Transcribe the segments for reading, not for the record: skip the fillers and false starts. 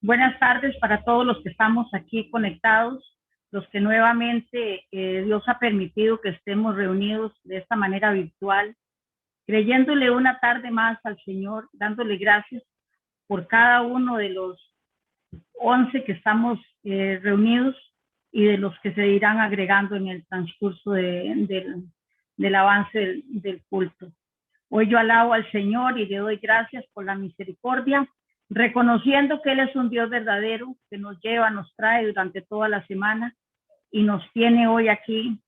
Buenas tardes para todos los que estamos aquí conectados, los que nuevamente Dios ha permitido que estemos reunidos de esta manera virtual, creyéndole una tarde más al Señor, dándole gracias por cada uno de los 11 que estamos reunidos y de los que se irán agregando en el transcurso del avance del culto. Hoy yo alabo al Señor y le doy gracias por la misericordia, reconociendo que Él es un Dios verdadero, que nos lleva, nos trae durante toda la semana y nos tiene hoy aquí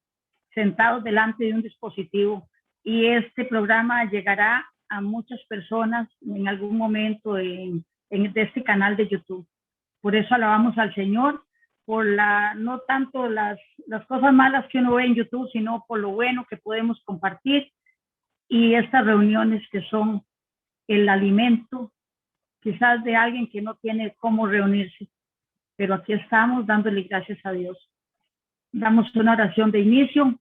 sentados delante de un dispositivo. Y este programa llegará a muchas personas en algún momento de este canal de YouTube. Por eso alabamos al Señor, por no tanto las cosas malas que uno ve en YouTube, sino por lo bueno que podemos compartir y estas reuniones que son el alimento quizás de alguien que no tiene cómo reunirse, pero aquí estamos dándole gracias a Dios. Damos una oración de inicio,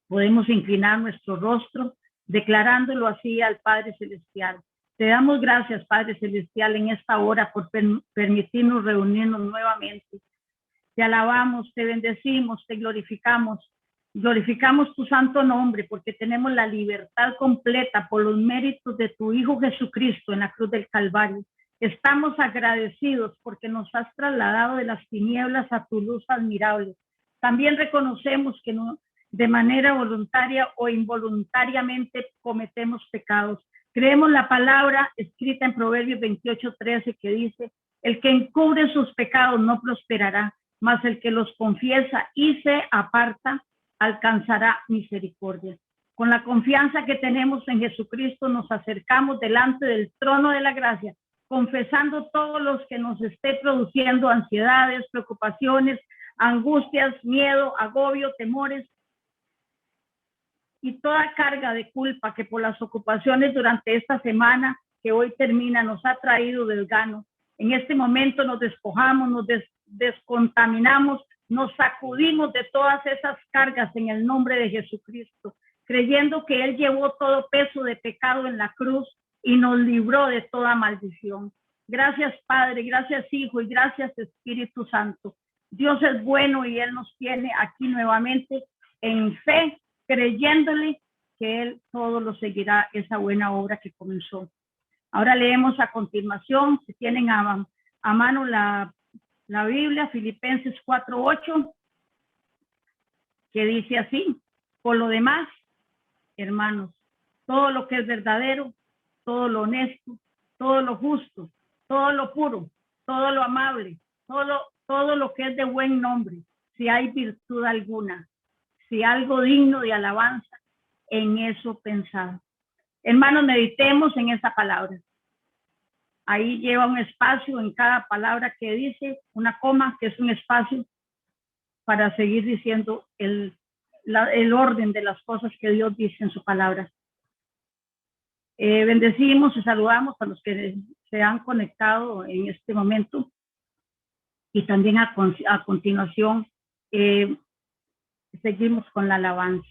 podemos inclinar nuestro rostro, declarándolo así al Padre Celestial. Te damos gracias, Padre Celestial, en esta hora por permitirnos reunirnos nuevamente. Te alabamos, te bendecimos, te glorificamos. Glorificamos tu santo nombre porque tenemos la libertad completa por los méritos de tu Hijo Jesucristo en la cruz del Calvario. Estamos agradecidos porque nos has trasladado de las tinieblas a tu luz admirable. También reconocemos que no, de manera voluntaria o involuntariamente cometemos pecados. Creemos la palabra escrita en Proverbios 28:13 que dice: el que encubre sus pecados no prosperará, mas el que los confiesa y se aparta alcanzará misericordia. Con la confianza que tenemos en Jesucristo nos acercamos delante del trono de la gracia, confesando todos los que nos esté produciendo ansiedades, preocupaciones, angustias, miedo, agobio, temores y toda carga de culpa que por las ocupaciones durante esta semana que hoy termina nos ha traído desgano. En este momento nos despojamos, nos descontaminamos, nos sacudimos de todas esas cargas en el nombre de Jesucristo, creyendo que Él llevó todo peso de pecado en la cruz y nos libró de toda maldición. Gracias, Padre, gracias, Hijo, y gracias, Espíritu Santo. Dios es bueno y Él nos tiene aquí nuevamente en fe, creyéndole que Él todo lo seguirá, esa buena obra que comenzó. Ahora leemos a continuación, si tienen a mano la Biblia, Filipenses 4:8, que dice así: por lo demás, hermanos, todo lo que es verdadero, todo lo honesto, todo lo justo, todo lo puro, todo lo amable, todo lo que es de buen nombre, si hay virtud alguna, si algo digno de alabanza, en eso pensad. Hermanos, meditemos en esa palabra. Ahí lleva un espacio en cada palabra que dice, una coma, que es un espacio para seguir diciendo el orden de las cosas que Dios dice en su palabra. Bendecimos y saludamos a los que se han conectado en este momento y también a continuación seguimos con la alabanza.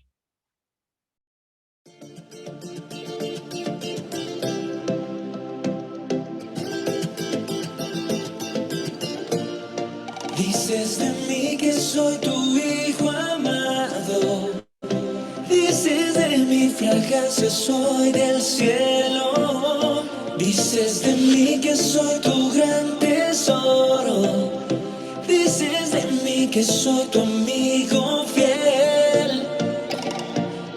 Dices de mí que soy tu hijo amado. Dices de mi fragancia soy del cielo. Dices de mí que soy tu gran tesoro. Dices de mí que soy tu amigo fiel.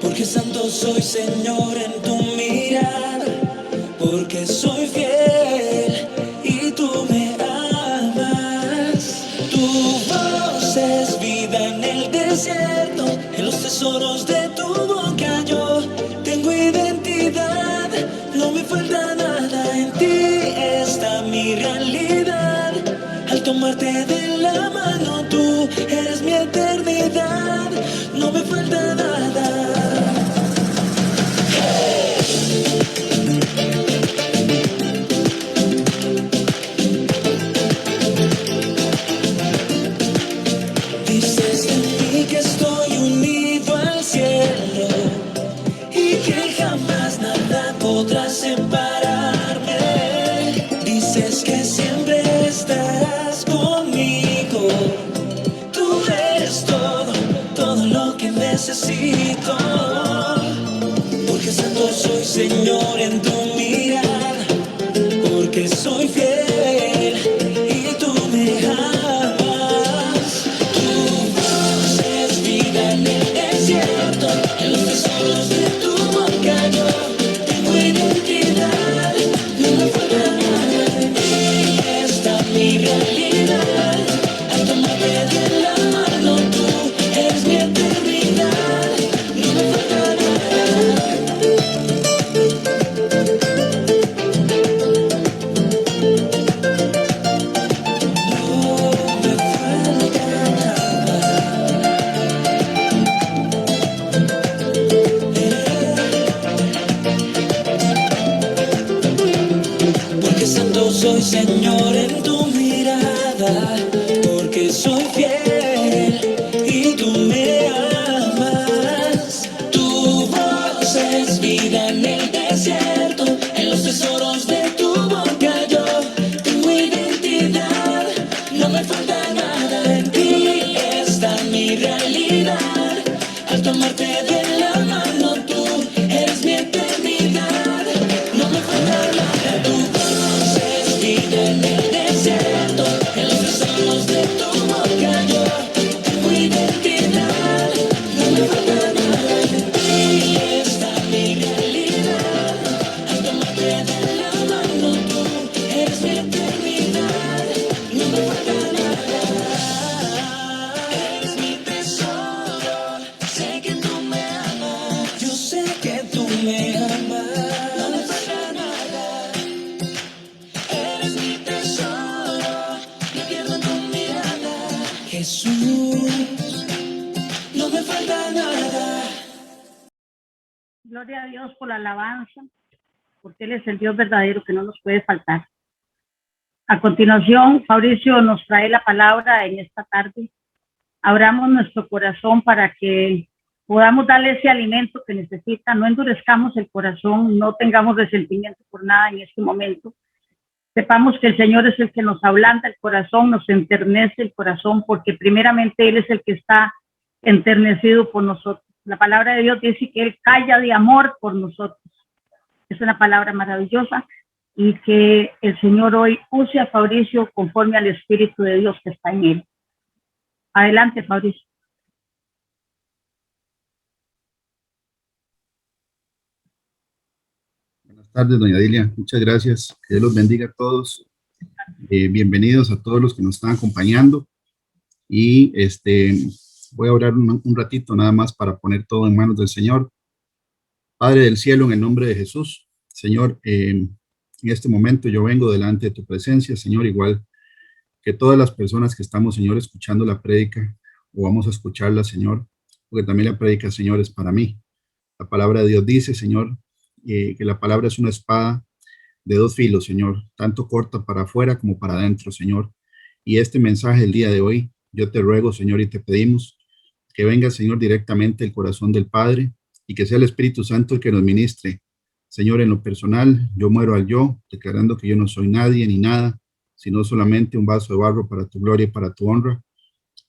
Porque santo soy, Señor, en tu mirada. Porque soy fiel y tú me amas. Tu voz es vida en el desierto, en los tesoros de tu boca yo tengo identidad. No me falta nada, en ti está mi realidad. Al tomarte de la mano tú eres mi eternidad. No me falta nada. Podrás separarme. Dices que siempre santo soy, Señor, en tu mirada, porque soy fiel y tú me amas. Tu voz es vida en el desierto, en los tesoros de tu boca yo tengo identidad, no me falta nada de ti, esta es mi realidad. Al tomarte de la mano tú eres mi eternidad, no me falta nada. Porque santo soy, Señor, en tu mirada, porque soy fiel y tú me amas. Tu voz es vida en el desierto, en los tesoros de tu boca yo tengo identidad, no me falta nada en ti, esta es mi realidad. Al tomarte de la mano tú eres mi eternidad, no me falta nada. Tu voz es vida en el desierto, en los tesoros de tu boca yo tengo identidad, no me falta nada de ti, esta es mi realidad. Al tomarte de la mano tú eres mi eternidad, no me falta nada. Eres mi tesoro, sé que tú me amas, yo sé que tú me amas, no me falta nada. Eres mi tesoro, me pierdo en tu mirada, Jesús, no me falta nada. Gloria a Dios por la alabanza, porque Él es el Dios verdadero que no nos puede faltar. A continuación, Fabricio nos trae la palabra en esta tarde. Abramos nuestro corazón para que podamos darle ese alimento que necesita, no endurezcamos el corazón, no tengamos resentimiento por nada en este momento. Sepamos que el Señor es el que nos ablanda el corazón, nos enternece el corazón, porque primeramente Él es el que está enternecido por nosotros. La palabra de Dios dice que Él calla de amor por nosotros. Es una palabra maravillosa y que el Señor hoy use a Fabricio conforme al Espíritu de Dios que está en él. Adelante, Fabricio. Buenas tardes, doña Dilia. Muchas gracias. Que Dios los bendiga a todos. Bienvenidos a todos los que nos están acompañando. Y voy a orar un ratito nada más para poner todo en manos del Señor. Padre del cielo, en el nombre de Jesús, Señor, en este momento yo vengo delante de tu presencia, Señor, igual que todas las personas que estamos, Señor, escuchando la prédica o vamos a escucharla, Señor, porque también la prédica, Señor, es para mí. La palabra de Dios dice, Señor, que la palabra es una espada de dos filos, Señor, tanto corta para afuera como para adentro, Señor. Y este mensaje el día de hoy, yo te ruego, Señor, y te pedimos que venga, Señor, directamente el corazón del Padre y que sea el Espíritu Santo el que nos ministre. Señor, en lo personal, yo muero al yo, declarando que yo no soy nadie ni nada, sino solamente un vaso de barro para tu gloria y para tu honra.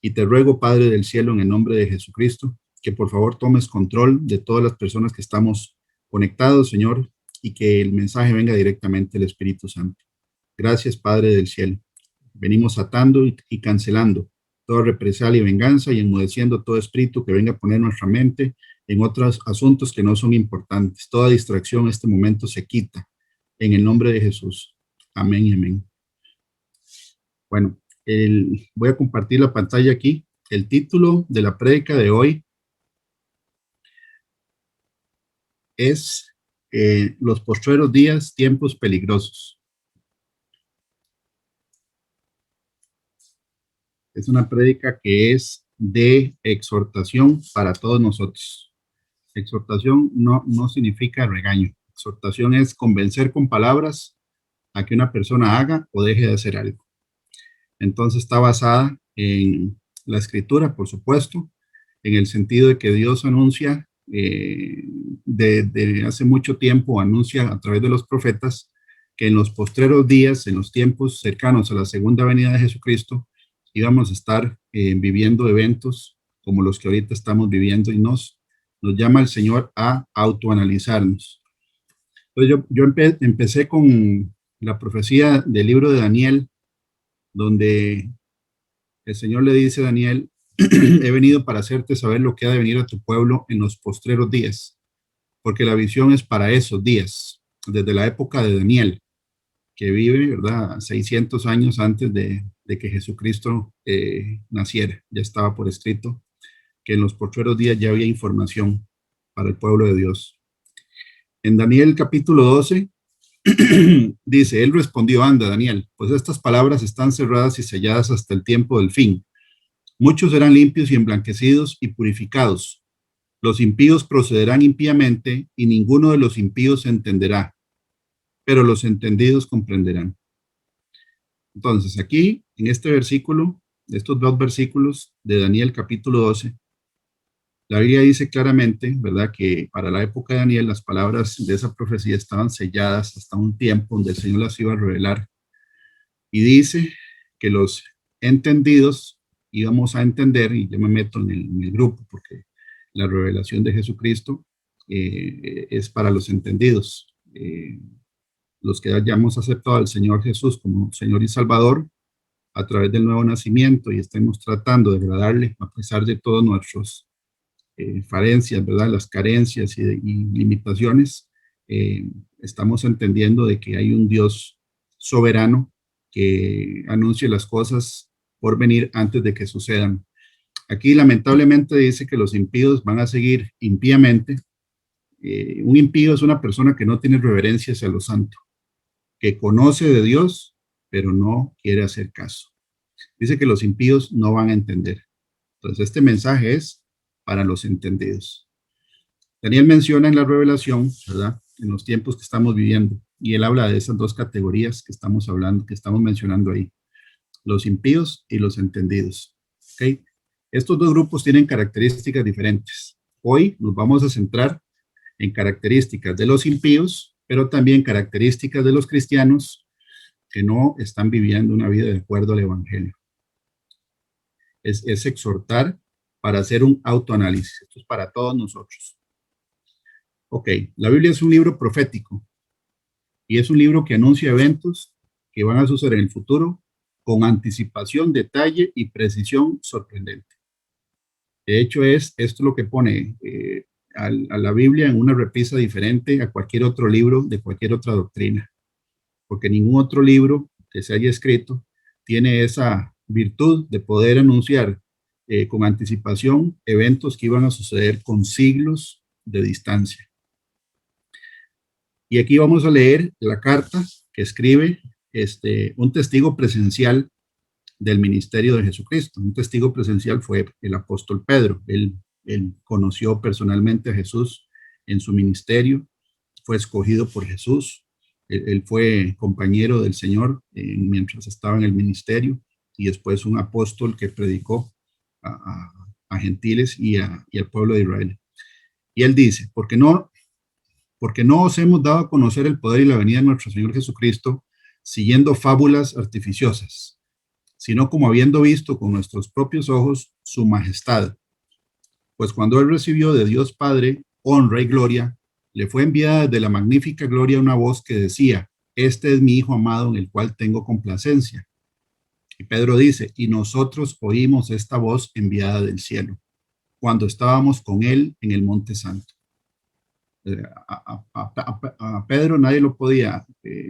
Y te ruego, Padre del cielo, en el nombre de Jesucristo, que por favor tomes control de todas las personas que estamos conectados, Señor, y que el mensaje venga directamente del Espíritu Santo. Gracias, Padre del cielo. Venimos atando y cancelando toda represalia y venganza y enmudeciendo todo espíritu que venga a poner nuestra mente en otros asuntos que no son importantes. Toda distracción en este momento se quita en el nombre de Jesús. Amén y amén. Bueno, voy a compartir la pantalla aquí. El título de la prédica de hoy es Los postreros días, tiempos peligrosos. Es una prédica que es de exhortación para todos nosotros. Exhortación no significa regaño. Exhortación es convencer con palabras a que una persona haga o deje de hacer algo. Entonces está basada en la escritura, por supuesto, en el sentido de que Dios anuncia de hace mucho tiempo, anuncia a través de los profetas que en los postreros días, en los tiempos cercanos a la segunda venida de Jesucristo, íbamos a estar viviendo eventos como los que ahorita estamos viviendo y nos nos llama el Señor a autoanalizarnos. Entonces yo empecé con la profecía del libro de Daniel, donde el Señor le dice a Daniel, he venido para hacerte saber lo que ha de venir a tu pueblo en los postreros días, porque la visión es para esos días, desde la época de Daniel, que vive, ¿verdad?, 600 años antes de que Jesucristo naciera. Ya estaba por escrito que en los postreros días ya había información para el pueblo de Dios. En Daniel capítulo 12, dice, él respondió, anda, Daniel, pues estas palabras están cerradas y selladas hasta el tiempo del fin. Muchos serán limpios y emblanquecidos y purificados. Los impíos procederán impíamente y ninguno de los impíos entenderá, pero los entendidos comprenderán. Entonces, aquí, en este versículo, estos dos versículos de Daniel capítulo 12, la Biblia dice claramente, ¿verdad?, que para la época de Daniel las palabras de esa profecía estaban selladas hasta un tiempo donde el Señor las iba a revelar. Y dice que los entendidos íbamos a entender, y yo me meto en el grupo porque la revelación de Jesucristo es para los entendidos. Los que hayamos aceptado al Señor Jesús como Señor y Salvador a través del nuevo nacimiento y estemos tratando de agradarle a pesar de todos nuestros falencias, ¿verdad?, las carencias y limitaciones, estamos entendiendo de que hay un Dios soberano que anuncie las cosas por venir antes de que sucedan. Aquí lamentablemente dice que los impíos van a seguir impíamente. Un impío es una persona que no tiene reverencia hacia lo santo, que conoce de Dios, pero no quiere hacer caso. Dice que los impíos no van a entender. Entonces este mensaje es para los entendidos. Daniel menciona en la revelación, ¿verdad?, en los tiempos que estamos viviendo, y él habla de esas dos categorías que estamos hablando, que estamos mencionando ahí, los impíos y los entendidos. ¿Ok? Estos dos grupos tienen características diferentes. Hoy nos vamos a centrar en características de los impíos, pero también características de los cristianos que no están viviendo una vida de acuerdo al evangelio. Es exhortar para hacer un autoanálisis. Esto es para todos nosotros. Ok, la Biblia es un libro profético y es un libro que anuncia eventos que van a suceder en el futuro con anticipación, detalle y precisión sorprendente. De hecho, esto lo que pone a la Biblia en una repisa diferente a cualquier otro libro de cualquier otra doctrina, porque ningún otro libro que se haya escrito tiene esa virtud de poder anunciar con anticipación eventos que iban a suceder con siglos de distancia. Y aquí vamos a leer la carta que escribe un testigo presencial del ministerio de Jesucristo. Un testigo presencial fue el apóstol Pedro. Él conoció personalmente a Jesús en su ministerio, fue escogido por Jesús. Él fue compañero del Señor mientras estaba en el ministerio y después un apóstol que predicó a gentiles y al pueblo de Israel. Y él dice, porque no os hemos dado a conocer el poder y la venida de nuestro Señor Jesucristo siguiendo fábulas artificiosas, sino como habiendo visto con nuestros propios ojos su majestad. Pues cuando él recibió de Dios Padre honra y gloria, le fue enviada desde la magnífica gloria una voz que decía, este es mi Hijo amado en el cual tengo complacencia. Y Pedro dice, y nosotros oímos esta voz enviada del cielo, cuando estábamos con él en el Monte Santo. A Pedro nadie lo podía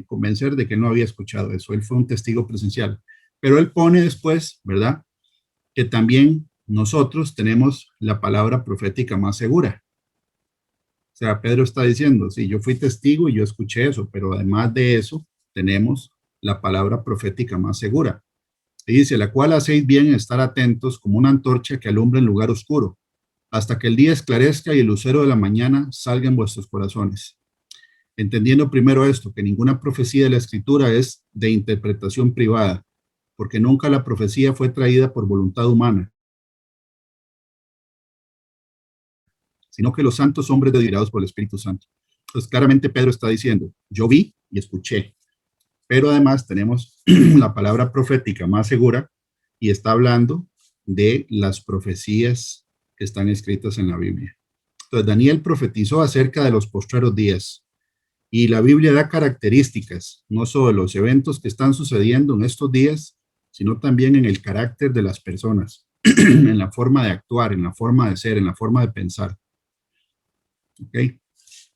convencer de que no había escuchado eso. Él fue un testigo presencial. Pero él pone después, ¿verdad?, que también nosotros tenemos la palabra profética más segura. O sea, Pedro está diciendo, sí, yo fui testigo y yo escuché eso, pero además de eso, tenemos la palabra profética más segura. Y dice, la cual hacéis bien en estar atentos como una antorcha que alumbra en lugar oscuro, hasta que el día esclarezca y el lucero de la mañana salga en vuestros corazones. Entendiendo primero esto, que ninguna profecía de la Escritura es de interpretación privada, porque nunca la profecía fue traída por voluntad humana, sino que los santos hombres deliberados por el Espíritu Santo. Entonces, claramente Pedro está diciendo, yo vi y escuché, pero además tenemos la palabra profética más segura y está hablando de las profecías que están escritas en la Biblia. Entonces, Daniel profetizó acerca de los postreros días. Y la Biblia da características, no solo de los eventos que están sucediendo en estos días, sino también en el carácter de las personas, en la forma de actuar, en la forma de ser, en la forma de pensar. ¿Ok?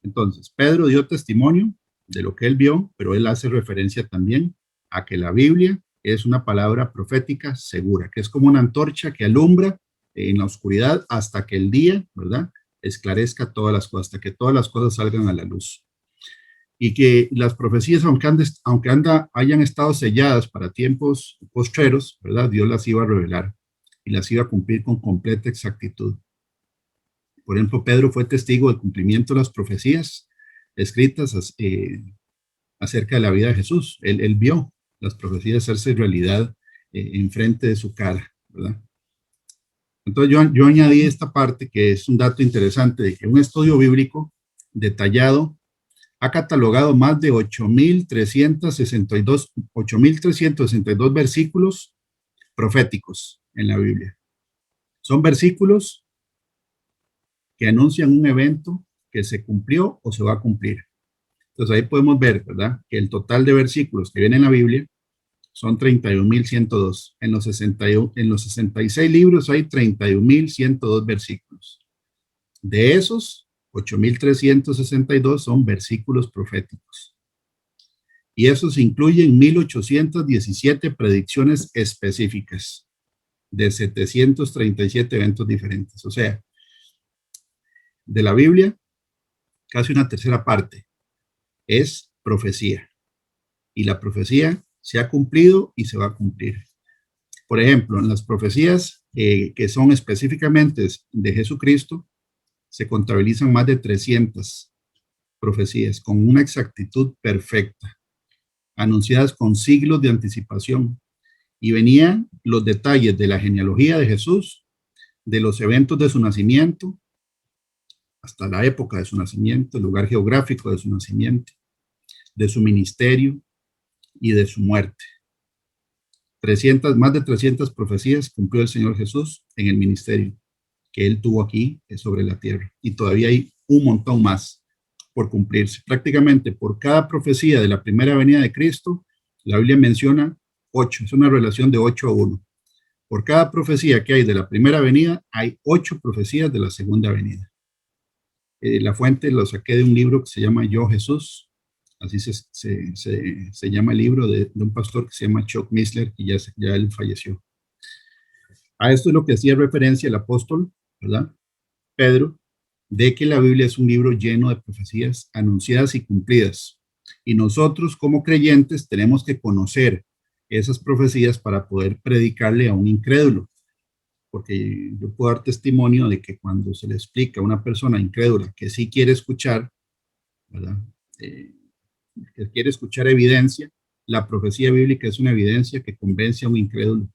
Entonces, Pedro dio testimonio de lo que él vio, pero él hace referencia también a que la Biblia es una palabra profética segura, que es como una antorcha que alumbra en la oscuridad hasta que el día, ¿verdad?, esclarezca todas las cosas, hasta que todas las cosas salgan a la luz. Y que las profecías, aunque hayan estado selladas para tiempos postreros, ¿verdad?, Dios las iba a revelar y las iba a cumplir con completa exactitud. Por ejemplo, Pedro fue testigo del cumplimiento de las profecías escritas acerca de la vida de Jesús. Él vio las profecías hacerse realidad enfrente de su cara, ¿verdad? Entonces yo añadí esta parte que es un dato interesante de que un estudio bíblico detallado ha catalogado más de 8.362 versículos proféticos en la Biblia. Son versículos que anuncian un evento que se cumplió o se va a cumplir. Entonces ahí podemos ver, ¿verdad?, que el total de versículos que viene en la Biblia son 31.102. En los 66 libros hay 31.102 versículos. De esos, 8.362 son versículos proféticos. Y esos incluyen 1.817 predicciones específicas de 737 eventos diferentes. O sea, de la Biblia, casi una tercera parte es profecía. Y la profecía se ha cumplido y se va a cumplir. Por ejemplo, en las profecías que son específicamente de Jesucristo, se contabilizan más de 300 profecías con una exactitud perfecta, anunciadas con siglos de anticipación. Y venían los detalles de la genealogía de Jesús, de los eventos de su nacimiento, hasta la época de su nacimiento, el lugar geográfico de su nacimiento, de su ministerio y de su muerte. Más de 300 profecías cumplió el Señor Jesús en el ministerio que él tuvo aquí sobre la tierra. Y todavía hay un montón más por cumplirse. Prácticamente por cada profecía de la primera venida de Cristo, la Biblia menciona 8. Es una relación de 8-1. Por cada profecía que hay de la primera venida, hay 8 profecías de la segunda venida. La fuente lo saqué de un libro que se llama Yo Jesús. Así se llama el libro de un pastor que se llama Chuck Missler, y ya él falleció. A esto es lo que hacía referencia el apóstol, ¿verdad?, Pedro, de que la Biblia es un libro lleno de profecías anunciadas y cumplidas. Y nosotros como creyentes tenemos que conocer esas profecías para poder predicarle a un incrédulo. Porque yo puedo dar testimonio de que cuando se le explica a una persona incrédula que sí quiere escuchar, ¿verdad?, que quiere escuchar evidencia, la profecía bíblica es una evidencia que convence a un incrédulo,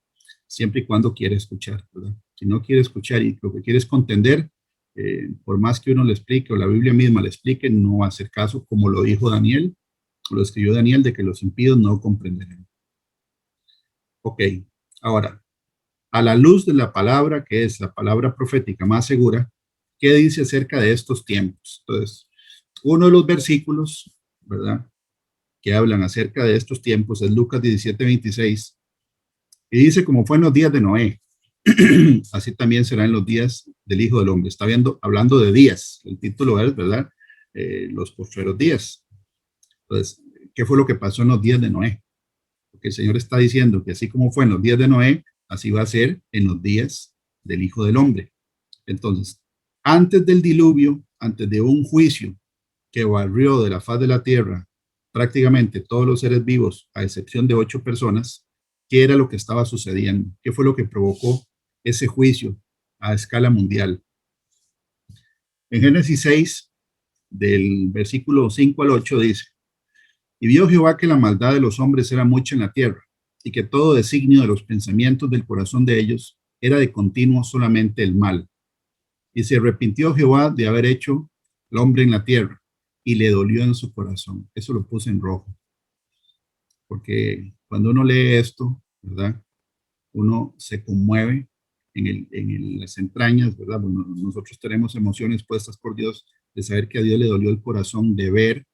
siempre y cuando quiere escuchar, ¿verdad? Si no quiere escuchar y lo que quiere es contender, por más que uno le explique o la Biblia misma le explique, no va a hacer caso, como lo dijo Daniel, lo escribió Daniel, de que los impíos no comprenderán. Ok, ahora, a la luz de la palabra, que es la palabra profética más segura, ¿qué dice acerca de estos tiempos? Entonces, uno de los versículos, ¿verdad?, que hablan acerca de estos tiempos es Lucas 17:26, y dice: como fue en los días de Noé, así también será en los días del Hijo del Hombre. Está hablando de días, el título es, ¿verdad?, los postreros días. Entonces, ¿qué fue lo que pasó en los días de Noé? Porque el Señor está diciendo que así como fue en los días de Noé, así va a ser en los días del Hijo del Hombre. Entonces, antes del diluvio, antes de un juicio que barrió de la faz de la tierra prácticamente todos los seres vivos, a excepción de 8 personas, ¿qué era lo que estaba sucediendo? ¿Qué fue lo que provocó ese juicio a escala mundial? En Génesis 6, del versículo 5 al 8, dice: y vio Jehová que la maldad de los hombres era mucha en la tierra, y que todo designio de los pensamientos del corazón de ellos era de continuo solamente el mal. Y se arrepintió Jehová de haber hecho el hombre en la tierra, y le dolió en su corazón. Eso lo puse en rojo, porque cuando uno lee esto, ¿verdad?, uno se conmueve las entrañas, ¿verdad? Bueno, nosotros tenemos emociones puestas por Dios, de saber que a Dios le dolió el corazón de ver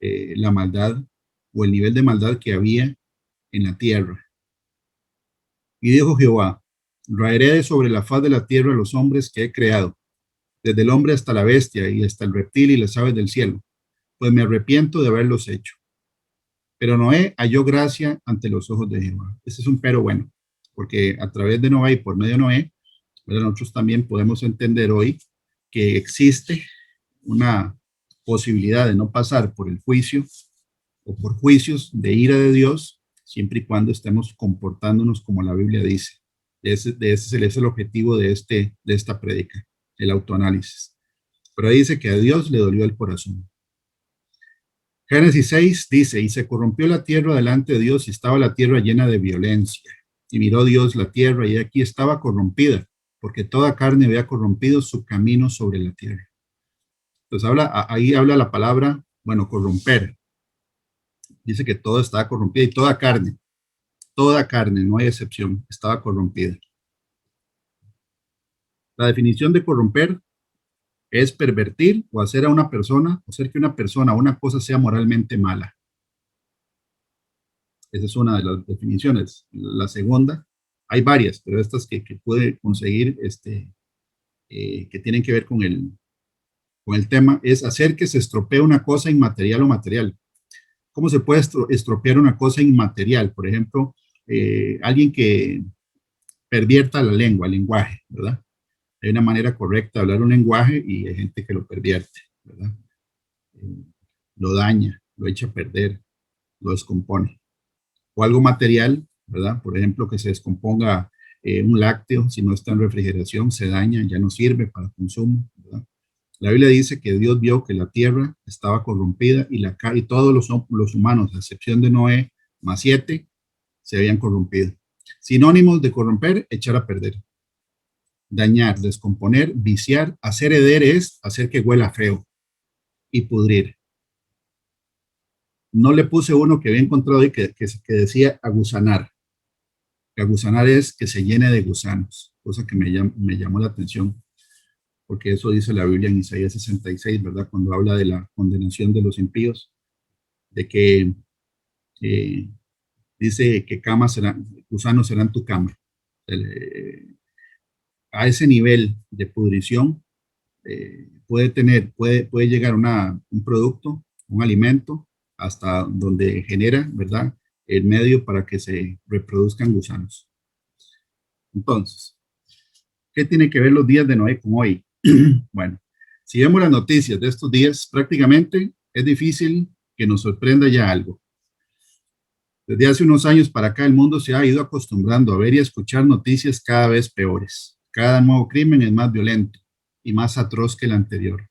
la maldad o el nivel de maldad que había en la tierra. Y dijo Jehová, raeré de sobre la faz de la tierra a los hombres que he creado, desde el hombre hasta la bestia y hasta el reptil y las aves del cielo, pues me arrepiento de haberlos hecho. Pero Noé halló gracia ante los ojos de Jehová. Ese es un pero bueno, porque a través de Noé y por medio de Noé, ¿verdad? Nosotros también podemos entender hoy que existe una posibilidad de no pasar por el juicio o por juicios de ira de Dios, siempre y cuando estemos comportándonos como la Biblia dice. Ese es el objetivo de esta prédica, el autoanálisis. Pero ahí dice que a Dios le dolió el corazón. Génesis 6 dice, y se corrompió la tierra delante de Dios y estaba la tierra llena de violencia. Y miró Dios la tierra y aquí estaba corrompida, porque toda carne había corrompido su camino sobre la tierra. Entonces ahí habla la palabra, bueno, corromper. Dice que todo estaba corrompido y toda carne, no hay excepción, estaba corrompida. La definición de corromper es pervertir o hacer a una persona, o hacer que una persona o una cosa sea moralmente mala. Esa es una de las definiciones. La segunda, hay varias, pero estas que puede conseguir, que tienen que ver con el tema, es hacer que se estropee una cosa inmaterial o material. ¿Cómo se puede estropear una cosa inmaterial? Por ejemplo, alguien que pervierta la lengua, el lenguaje, ¿verdad? Hay una manera correcta de hablar un lenguaje y hay gente que lo pervierte, ¿verdad? Lo daña, lo echa a perder, lo descompone. O algo material, ¿verdad? Por ejemplo, que se descomponga un lácteo, si no está en refrigeración, se daña, ya no sirve para consumo, ¿verdad? La Biblia dice que Dios vio que la tierra estaba corrompida y todos los humanos, a excepción de Noé, más 7, se habían corrompido. Sinónimos de corromper, echar a perder. Dañar, descomponer, viciar, hacer heder es hacer que huela feo y pudrir. No le puse uno que había encontrado y que decía agusanar. Agusanar es que se llene de gusanos, cosa que me llamó la atención, porque eso dice la Biblia en Isaías 66, ¿verdad? Cuando habla de la condenación de los impíos, de que dice que gusanos serán tu cama. A ese nivel de pudrición puede llegar un producto, un alimento, hasta donde genera, ¿verdad?, el medio para que se reproduzcan gusanos. Entonces, ¿qué tiene que ver los días de Noé con hoy? Bueno, si vemos las noticias de estos días, prácticamente es difícil que nos sorprenda ya algo. Desde hace unos años para acá, el mundo se ha ido acostumbrando a ver y a escuchar noticias cada vez peores. Cada nuevo crimen es más violento y más atroz que el anterior.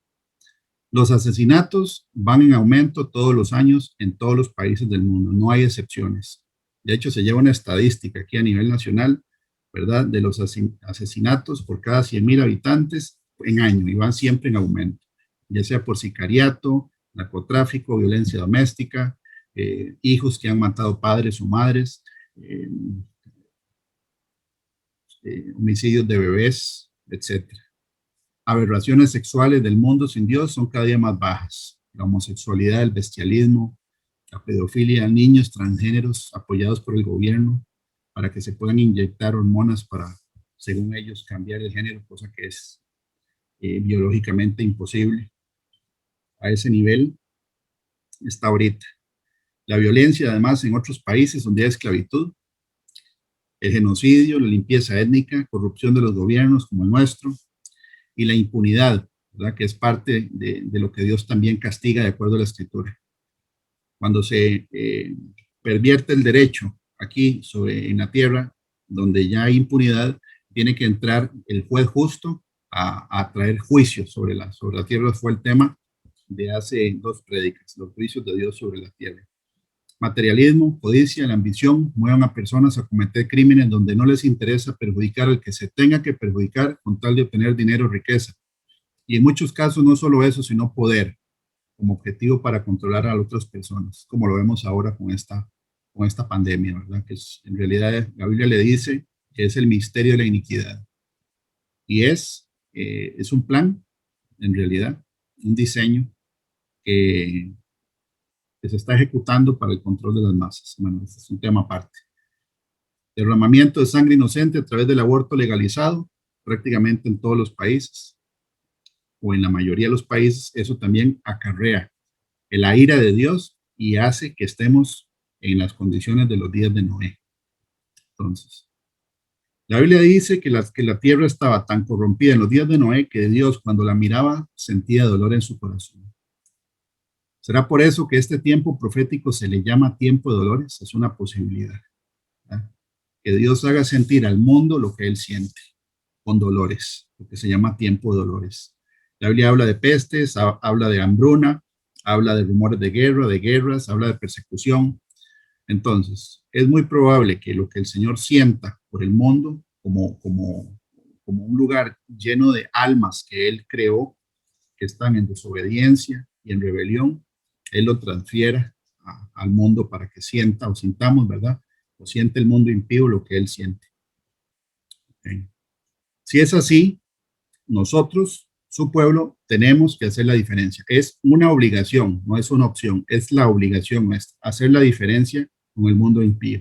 Los asesinatos van en aumento todos los años en todos los países del mundo, no hay excepciones. De hecho, se lleva una estadística aquí a nivel nacional, ¿verdad?, de los asesinatos por cada 100,000 habitantes en año, y van siempre en aumento, ya sea por sicariato, narcotráfico, violencia doméstica, hijos que han matado padres o madres, homicidios de bebés, etcétera. Aberraciones sexuales del mundo sin Dios son cada día más bajas. La homosexualidad, el bestialismo, la pedofilia, niños transgéneros apoyados por el gobierno para que se puedan inyectar hormonas para, según ellos, cambiar el género, cosa que es biológicamente imposible. A ese nivel está ahorita. La violencia, además, en otros países donde hay esclavitud, el genocidio, la limpieza étnica, corrupción de los gobiernos como el nuestro, y la impunidad, ¿verdad?, que es parte de lo que Dios también castiga de acuerdo a la Escritura. Cuando se pervierte el derecho aquí en la tierra, donde ya hay impunidad, tiene que entrar el juez justo a traer juicio sobre la tierra. Fue el tema de hace 2 prédicas, los juicios de Dios sobre la tierra. Materialismo, codicia, la ambición mueven a personas a cometer crímenes donde no les interesa perjudicar al que se tenga que perjudicar con tal de obtener dinero o riqueza. Y en muchos casos no solo eso, sino poder como objetivo para controlar a otras personas, como lo vemos ahora con esta pandemia, ¿verdad? Que en realidad la Biblia le dice que es el misterio de la iniquidad. Y es un plan, en realidad, un diseño que se está ejecutando para el control de las masas. Bueno, este es un tema aparte. Derramamiento de sangre inocente a través del aborto legalizado, prácticamente en todos los países, o en la mayoría de los países. Eso también acarrea la ira de Dios y hace que estemos en las condiciones de los días de Noé. Entonces, la Biblia dice que la tierra estaba tan corrompida en los días de Noé que Dios, cuando la miraba, sentía dolor en su corazón. ¿Será por eso que este tiempo profético se le llama tiempo de dolores? Es una posibilidad, ¿verdad? Que Dios haga sentir al mundo lo que Él siente, con dolores, lo que se llama tiempo de dolores. La Biblia habla de pestes, habla de hambruna, habla de rumores de guerra, de guerras, habla de persecución. Entonces, es muy probable que lo que el Señor sienta por el mundo, como un lugar lleno de almas que Él creó, que están en desobediencia y en rebelión, Él lo transfiera al mundo para que sienta o sintamos, ¿verdad? O siente el mundo impío lo que Él siente. Okay. Si es así, nosotros, su pueblo, tenemos que hacer la diferencia. Es una obligación, no es una opción, es la obligación nuestra, hacer la diferencia con el mundo impío.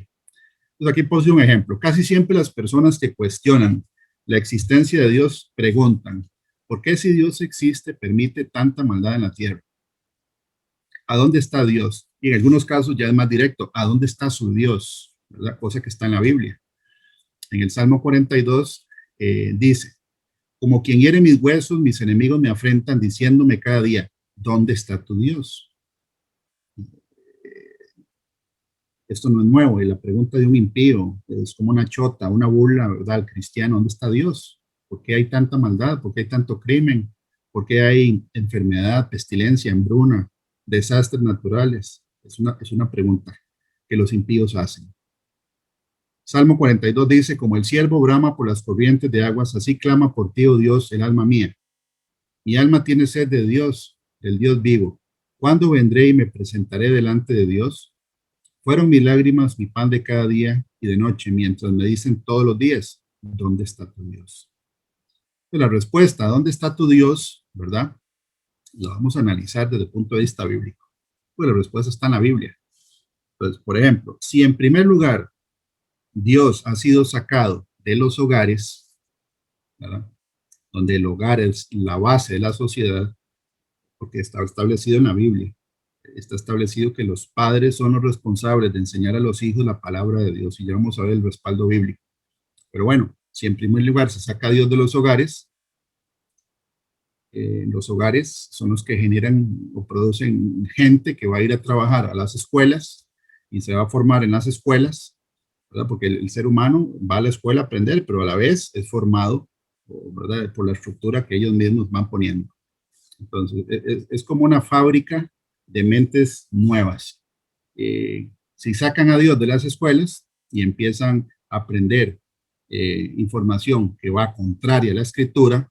Entonces aquí puse un ejemplo. Casi siempre las personas que cuestionan la existencia de Dios preguntan, ¿por qué si Dios existe permite tanta maldad en la tierra? ¿A dónde está Dios? Y en algunos casos ya es más directo, ¿a dónde está su Dios? ¿Verdad? Cosa que está en la Biblia. En el Salmo 42 dice, como quien hiere mis huesos, mis enemigos me afrentan diciéndome cada día, ¿dónde está tu Dios? Esto no es nuevo, y la pregunta de un impío es como una chota, una burla, ¿verdad? Al cristiano, ¿dónde está Dios? ¿Por qué hay tanta maldad? ¿Por qué hay tanto crimen? ¿Por qué hay enfermedad, pestilencia, hambruna, desastres naturales? Es una pregunta que los impíos hacen. Salmo 42 dice, como el ciervo brama por las corrientes de aguas, así clama por ti, oh Dios, el alma mía. Mi alma tiene sed de Dios, del Dios vivo. ¿Cuándo vendré y me presentaré delante de Dios? Fueron mis lágrimas mi pan de cada día y de noche, mientras me dicen todos los días, ¿dónde está tu Dios? La respuesta, ¿dónde está tu Dios? ¿Verdad? La vamos a analizar desde el punto de vista bíblico. Pues la respuesta está en la Biblia. Entonces, por ejemplo, si en primer lugar Dios ha sido sacado de los hogares, ¿verdad? Donde el hogar es la base de la sociedad, porque está establecido en la Biblia. Está establecido que los padres son los responsables de enseñar a los hijos la palabra de Dios, y ya vamos a ver el respaldo bíblico. Pero bueno, si en primer lugar se saca a Dios de los hogares son los que generan o producen gente que va a ir a trabajar a las escuelas y se va a formar en las escuelas, ¿verdad? Porque el ser humano va a la escuela a aprender, pero a la vez es formado, ¿verdad? Por la estructura que ellos mismos van poniendo. Entonces, es como una fábrica de mentes nuevas. Si sacan a Dios de las escuelas y empiezan a aprender información que va contraria a la escritura,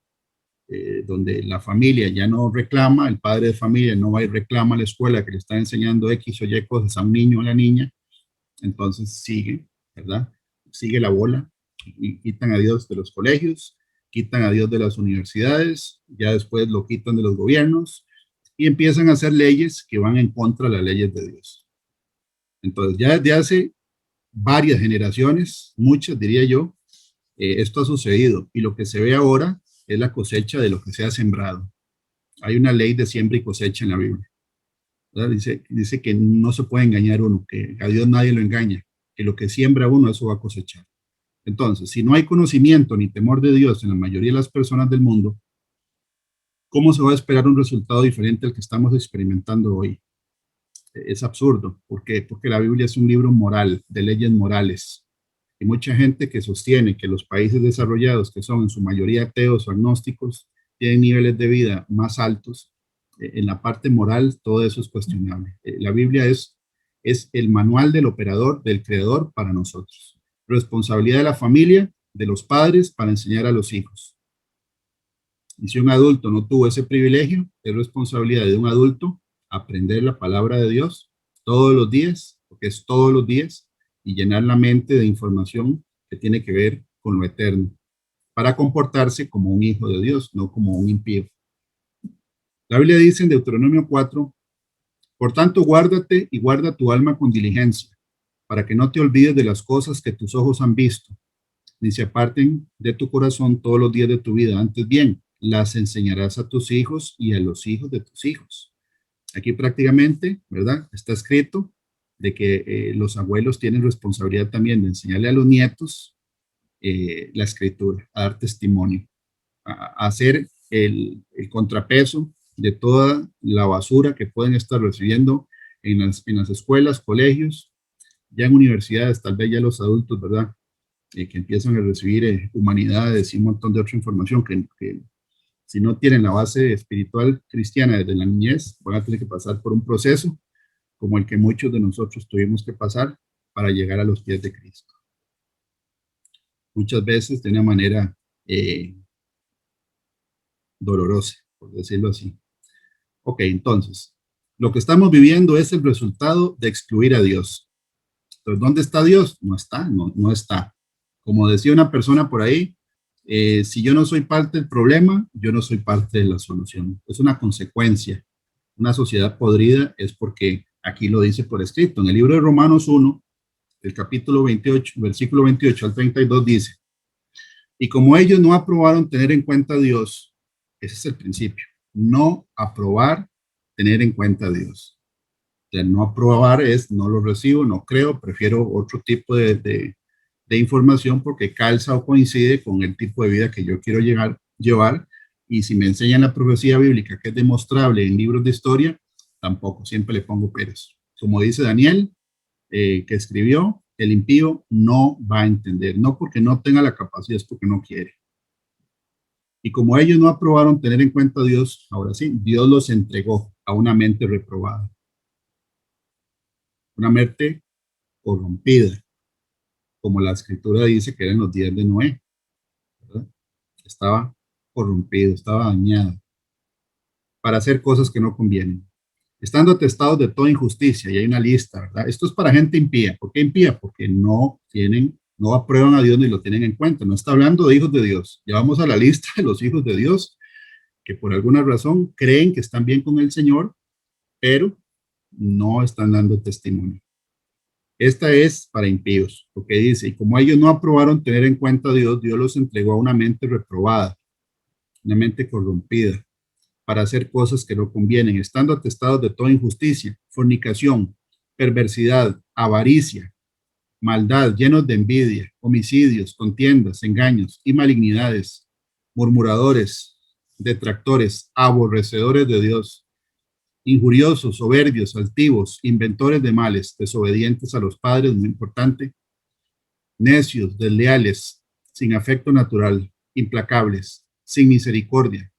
donde la familia ya no reclama, el padre de familia no va y reclama a la escuela que le está enseñando X o Y cosas a un niño o a la niña, entonces sigue, ¿verdad? Sigue la bola y quitan a Dios de los colegios, quitan a Dios de las universidades, ya después lo quitan de los gobiernos y empiezan a hacer leyes que van en contra de las leyes de Dios. Entonces, ya desde hace varias generaciones, muchas diría yo, esto ha sucedido y lo que se ve ahora es la cosecha de lo que se ha sembrado. Hay una ley de siembra y cosecha en la Biblia. Dice que no se puede engañar uno, que a Dios nadie lo engaña, que lo que siembra uno, eso va a cosechar. Entonces, si no hay conocimiento ni temor de Dios en la mayoría de las personas del mundo, ¿cómo se va a esperar un resultado diferente al que estamos experimentando hoy? Es absurdo. ¿Por qué? Porque la Biblia es un libro moral, de leyes morales. Y mucha gente que sostiene que los países desarrollados, que son en su mayoría ateos o agnósticos, tienen niveles de vida más altos. En la parte moral, todo eso es cuestionable. La Biblia es el manual del operador, del creador para nosotros. Responsabilidad de la familia, de los padres, para enseñar a los hijos. Y si un adulto no tuvo ese privilegio, es responsabilidad de un adulto aprender la palabra de Dios todos los días, porque es todos los días, y llenar la mente de información que tiene que ver con lo eterno, para comportarse como un hijo de Dios, no como un impío. La Biblia dice en Deuteronomio 4, por tanto, guárdate y guarda tu alma con diligencia, para que no te olvides de las cosas que tus ojos han visto, ni se aparten de tu corazón todos los días de tu vida. Antes bien, las enseñarás a tus hijos y a los hijos de tus hijos. Aquí prácticamente, ¿verdad? Está escrito de que los abuelos tienen responsabilidad también de enseñarle a los nietos la escritura, a dar testimonio, a hacer el contrapeso de toda la basura que pueden estar recibiendo en las escuelas, colegios, ya en universidades, tal vez ya los adultos, ¿verdad? Que empiezan a recibir humanidades y un montón de otra información que si no tienen la base espiritual cristiana desde la niñez, van a tener que pasar por un proceso como el que muchos de nosotros tuvimos que pasar para llegar a los pies de Cristo. Muchas veces de una manera dolorosa, por decirlo así. Ok, entonces, lo que estamos viviendo es el resultado de excluir a Dios. Entonces, ¿dónde está Dios? No está, no está. Como decía una persona por ahí, si yo no soy parte del problema, yo no soy parte de la solución. Es una consecuencia. Una sociedad podrida es porque aquí lo dice por escrito. En el libro de Romanos 1, el capítulo 28, versículo 28 al 32 dice, y como ellos no aprobaron tener en cuenta a Dios, ese es el principio, no aprobar tener en cuenta a Dios. O sea, no aprobar es no lo recibo, no creo, prefiero otro tipo de información porque calza o coincide con el tipo de vida que yo quiero llevar. Y si me enseñan la profecía bíblica que es demostrable en libros de historia, tampoco, siempre le pongo peros. Como dice Daniel, que escribió, el impío no va a entender, no porque no tenga la capacidad, es porque no quiere. Y como ellos no aprobaron tener en cuenta a Dios, ahora sí, Dios los entregó a una mente reprobada, una mente corrompida, como la escritura dice que eran los días de Noé, ¿verdad? Estaba corrompido, estaba dañado para hacer cosas que no convienen, estando atestados de toda injusticia, y hay una lista, ¿verdad? Esto es para gente impía. ¿Por qué impía? Porque no aprueban a Dios ni lo tienen en cuenta. No está hablando de hijos de Dios. Ya vamos a la lista de los hijos de Dios que por alguna razón creen que están bien con el Señor, pero no están dando testimonio. Esta es para impíos, porque dice, y como ellos no aprobaron tener en cuenta a Dios, Dios los entregó a una mente reprobada, una mente corrompida, para hacer cosas que no convienen, estando atestados de toda injusticia, fornicación, perversidad, avaricia, maldad, llenos de envidia, homicidios, contiendas, engaños y malignidades, murmuradores, detractores, aborrecedores de Dios, injuriosos, soberbios, altivos, inventores de males, desobedientes a los padres, muy importante, necios, desleales, sin afecto natural, implacables, sin misericordia,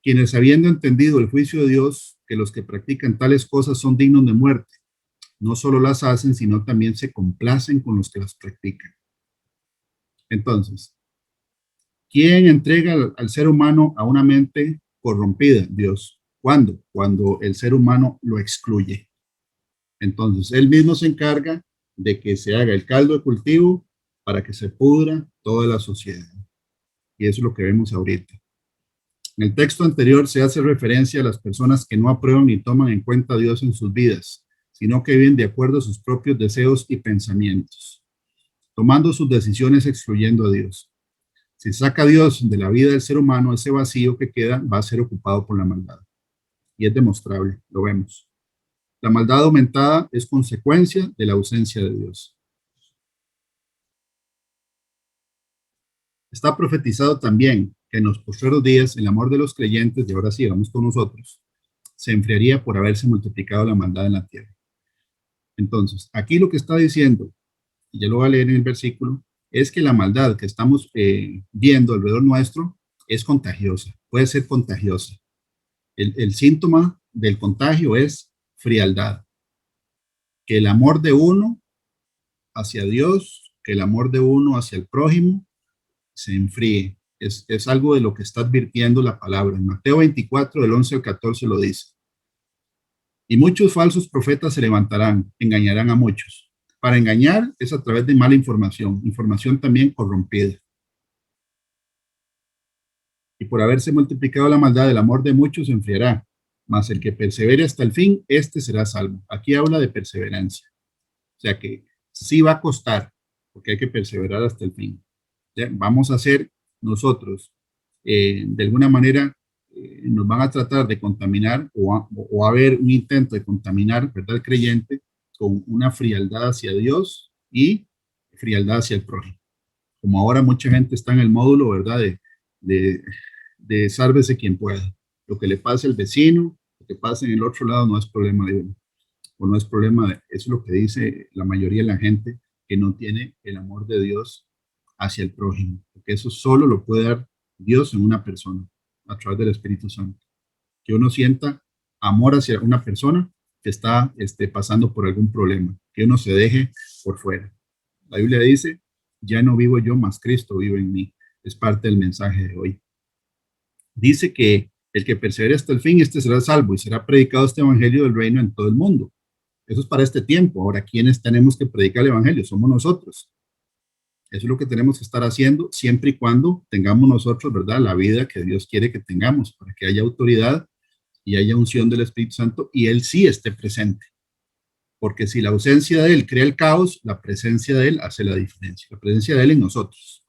quienes habiendo entendido el juicio de Dios, que los que practican tales cosas son dignos de muerte, no solo las hacen, sino también se complacen con los que las practican. Entonces, ¿quién entrega al ser humano a una mente corrompida? Dios. ¿Cuándo? Cuando el ser humano lo excluye. Entonces, él mismo se encarga de que se haga el caldo de cultivo para que se pudra toda la sociedad. Y eso es lo que vemos ahorita. En el texto anterior se hace referencia a las personas que no aprueban ni toman en cuenta a Dios en sus vidas, sino que viven de acuerdo a sus propios deseos y pensamientos, tomando sus decisiones excluyendo a Dios. Si saca a Dios de la vida del ser humano, ese vacío que queda va a ser ocupado por la maldad. Y es demostrable, lo vemos. La maldad aumentada es consecuencia de la ausencia de Dios. Está profetizado también que en los postreros días el amor de los creyentes, y ahora sí vamos con nosotros, se enfriaría por haberse multiplicado la maldad en la tierra. Entonces, aquí lo que está diciendo, y ya lo voy a leer en el versículo, es que la maldad que estamos viendo alrededor nuestro es contagiosa, puede ser contagiosa. El síntoma del contagio es frialdad. Que el amor de uno hacia Dios, que el amor de uno hacia el prójimo se enfríe. Es algo de lo que está advirtiendo la palabra. En Mateo 24, del 11 al 14 lo dice. Y muchos falsos profetas se levantarán, engañarán a muchos. Para engañar es a través de mala información, información también corrompida. Y por haberse multiplicado la maldad, el amor de muchos se enfriará. Mas el que persevere hasta el fin, este será salvo. Aquí habla de perseverancia. O sea que sí va a costar, porque hay que perseverar hasta el fin. ¿Ya? Vamos a hacer nosotros, de alguna manera, nos van a tratar de contaminar o a haber un intento de contaminar, ¿verdad?, el creyente con una frialdad hacia Dios y frialdad hacia el prójimo. Como ahora mucha gente está en el módulo, ¿verdad?, de sálvese quien pueda. Lo que le pase al vecino, lo que pase en el otro lado no es problema de uno, o no es problema de, eso es lo que dice la mayoría de la gente que no tiene el amor de Dios hacia el prójimo, porque eso solo lo puede dar Dios en una persona, a través del Espíritu Santo. Que uno sienta amor hacia una persona que está pasando por algún problema, que uno se deje por fuera. La Biblia dice, ya no vivo yo, mas Cristo vive en mí. Es parte del mensaje de hoy. Dice que el que persevere hasta el fin, este será salvo y será predicado este evangelio del reino en todo el mundo. Eso es para este tiempo. Ahora, ¿quiénes tenemos que predicar el evangelio? Somos nosotros. Eso es lo que tenemos que estar haciendo siempre y cuando tengamos nosotros, ¿verdad?, la vida que Dios quiere que tengamos, para que haya autoridad y haya unción del Espíritu Santo y Él sí esté presente. Porque si la ausencia de Él crea el caos, la presencia de Él hace la diferencia. La presencia de Él en nosotros.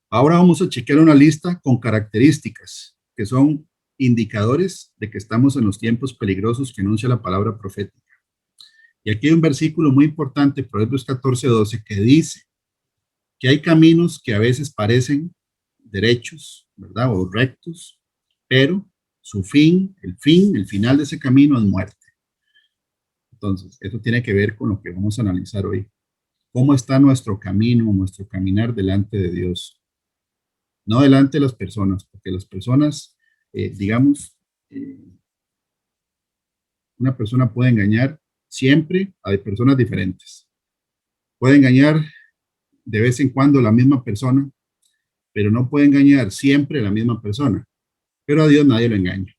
Ahora vamos a chequear una lista con características que son indicadores de que estamos en los tiempos peligrosos que anuncia la palabra profética. Y aquí hay un versículo muy importante, Proverbios 14:12, que dice que hay caminos que a veces parecen derechos, ¿verdad?, o rectos, pero su fin, el final de ese camino es muerte. Entonces, eso tiene que ver con lo que vamos a analizar hoy. ¿Cómo está nuestro camino, nuestro caminar delante de Dios? No delante de las personas, porque las personas, una persona puede engañar siempre a personas diferentes. Puede engañar de vez en cuando a la misma persona, pero no puede engañar siempre a la misma persona. Pero a Dios nadie lo engaña.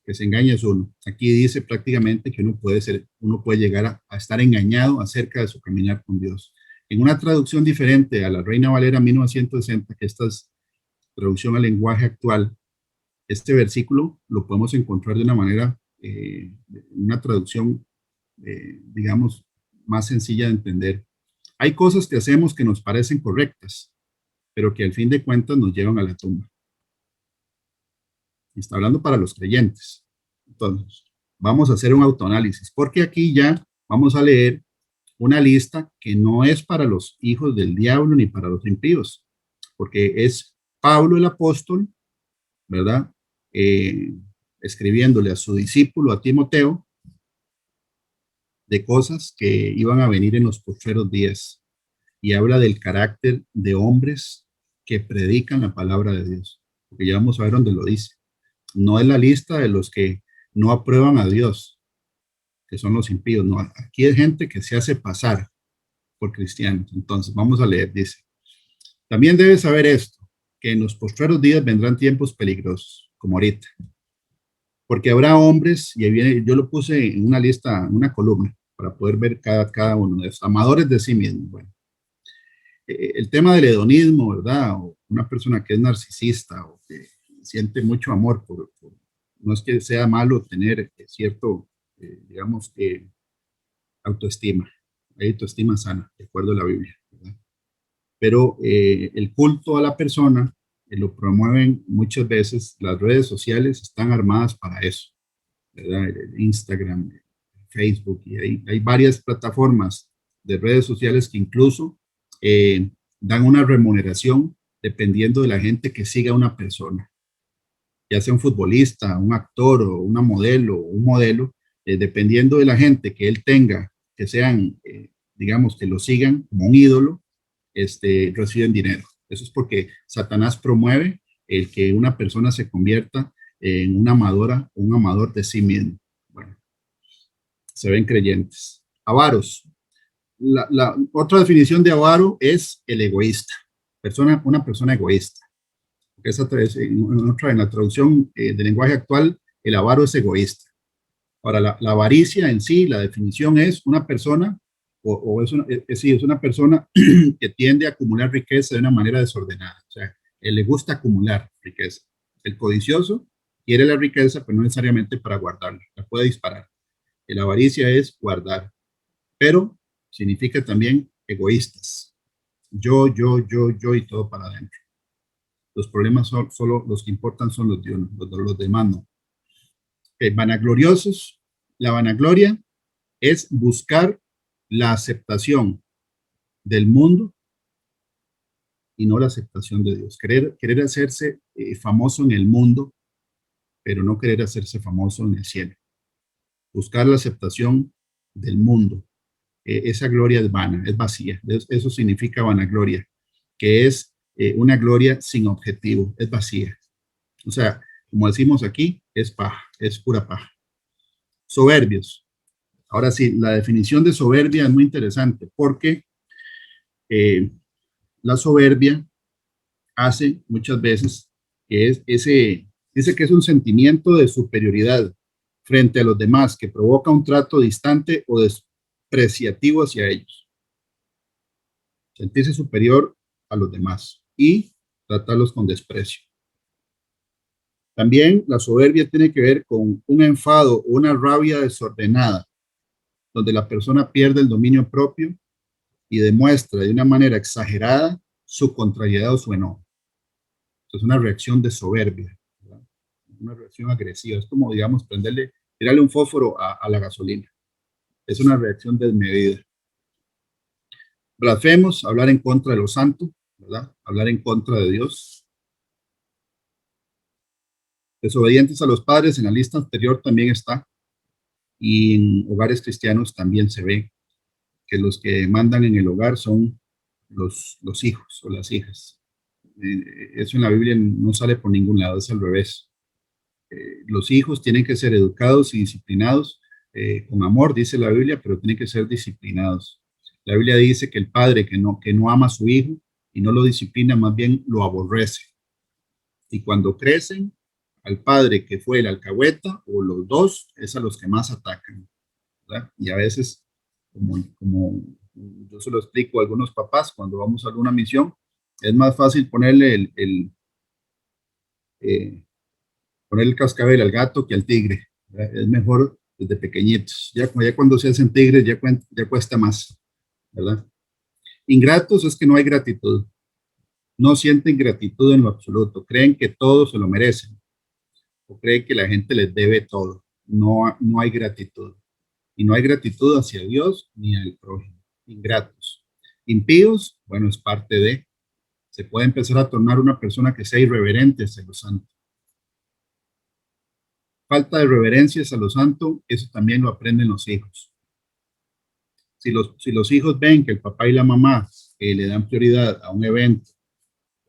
Que se engaña es uno. Aquí dice prácticamente que uno puede llegar a estar engañado acerca de su caminar con Dios. En una traducción diferente a la Reina Valera 1960, que esta es traducción al lenguaje actual, este versículo lo podemos encontrar de una manera, una traducción, digamos, más sencilla de entender. Hay cosas que hacemos que nos parecen correctas, pero que al fin de cuentas nos llevan a la tumba. Está hablando para los creyentes. Entonces, vamos a hacer un autoanálisis, porque aquí ya vamos a leer una lista que no es para los hijos del diablo ni para los impíos, porque es Pablo el apóstol, ¿verdad?, escribiéndole a su discípulo, a Timoteo, de cosas que iban a venir en los postreros días, y habla del carácter de hombres que predican la palabra de Dios, porque ya vamos a ver dónde lo dice. No es la lista de los que no aprueban a Dios, que son los impíos, no, aquí hay gente que se hace pasar por cristianos. Entonces, vamos a leer, dice, también debes saber esto, que en los postreros días vendrán tiempos peligrosos, como ahorita, porque habrá hombres, y ahí viene, yo lo puse en una lista, en una columna, para poder ver cada uno de esos, amadores de sí mismos. Bueno, el tema del hedonismo, ¿verdad?, o una persona que es narcisista, o que siente mucho amor no es que sea malo tener cierto, digamos, autoestima, hay autoestima sana, de acuerdo a la Biblia, ¿verdad? Pero el culto a la persona lo promueven muchas veces, las redes sociales están armadas para eso, ¿verdad? El Instagram, Facebook, y hay varias plataformas de redes sociales que incluso dan una remuneración dependiendo de la gente que siga a una persona, ya sea un futbolista, un actor o una modelo, un modelo, dependiendo de la gente que él tenga, que sean, digamos, que lo sigan como un ídolo, reciben dinero. Eso es porque Satanás promueve el que una persona se convierta en una amadora, un amador de sí mismo. Bueno, se ven creyentes. Avaros. La otra definición de avaro es el egoísta. Una persona egoísta. En la traducción del lenguaje actual, el avaro es egoísta. Ahora, la avaricia en sí, la definición es una persona, es una persona que tiende a acumular riqueza de una manera desordenada. O sea, le gusta acumular, riqueza. El codicioso quiere la riqueza, pero no necesariamente para guardarla, la puede disparar. La avaricia es guardar, pero significa también egoístas. Yo y todo para adentro. Los problemas son solo los que importan son los de uno, los demás no. Vanagloriosos. La vanagloria es buscar la aceptación del mundo y no la aceptación de Dios. Querer hacerse famoso en el mundo, pero no querer hacerse famoso en el cielo. Buscar la aceptación del mundo. Esa gloria es vana, es vacía. Eso significa vanagloria, que es una gloria sin objetivo, es vacía. O sea, como decimos aquí, es paja, es pura paja. Soberbios. Ahora sí, la definición de soberbia es muy interesante porque la soberbia hace muchas veces que dice que es un sentimiento de superioridad frente a los demás que provoca un trato distante o despreciativo hacia ellos. Sentirse superior a los demás y tratarlos con desprecio. También la soberbia tiene que ver con un enfado o una rabia desordenada, donde la persona pierde el dominio propio y demuestra de una manera exagerada su contrariedad o su enojo. Es una reacción de soberbia, ¿verdad? Una reacción agresiva. Es como, digamos, tirarle un fósforo a la gasolina. Es una reacción desmedida. Blasfemos, hablar en contra de lo santo, ¿verdad? Hablar en contra de Dios. Desobedientes a los padres, en la lista anterior también está, y en hogares cristianos también se ve que los que mandan en el hogar son los hijos o las hijas. Eso en la Biblia no sale por ningún lado, es al revés. Los hijos tienen que ser educados y disciplinados con amor, dice la Biblia, pero tienen que ser disciplinados. La Biblia dice que el padre que no ama a su hijo y no lo disciplina, más bien lo aborrece. Y cuando crecen, al padre que fue el alcahueta o los dos, es a los que más atacan, ¿verdad? Y a veces, como yo se lo explico a algunos papás, cuando vamos a alguna misión, es más fácil ponerle el cascabel al gato que al tigre, ¿verdad? Es mejor desde pequeñitos. Ya cuando se hacen tigres, ya cuesta más, ¿verdad? Ingratos es que no hay gratitud. No sienten gratitud en lo absoluto. Creen que todo se lo merecen. O creen que la gente les debe todo. No hay gratitud. Y no hay gratitud hacia Dios ni al prójimo. Ingratos. Impíos, bueno, es parte de. Se puede empezar a tornar una persona que sea irreverente hacia lo santo. Falta de reverencia hacia lo santo, eso también lo aprenden los hijos. Si los hijos ven que el papá y la mamá le dan prioridad a un evento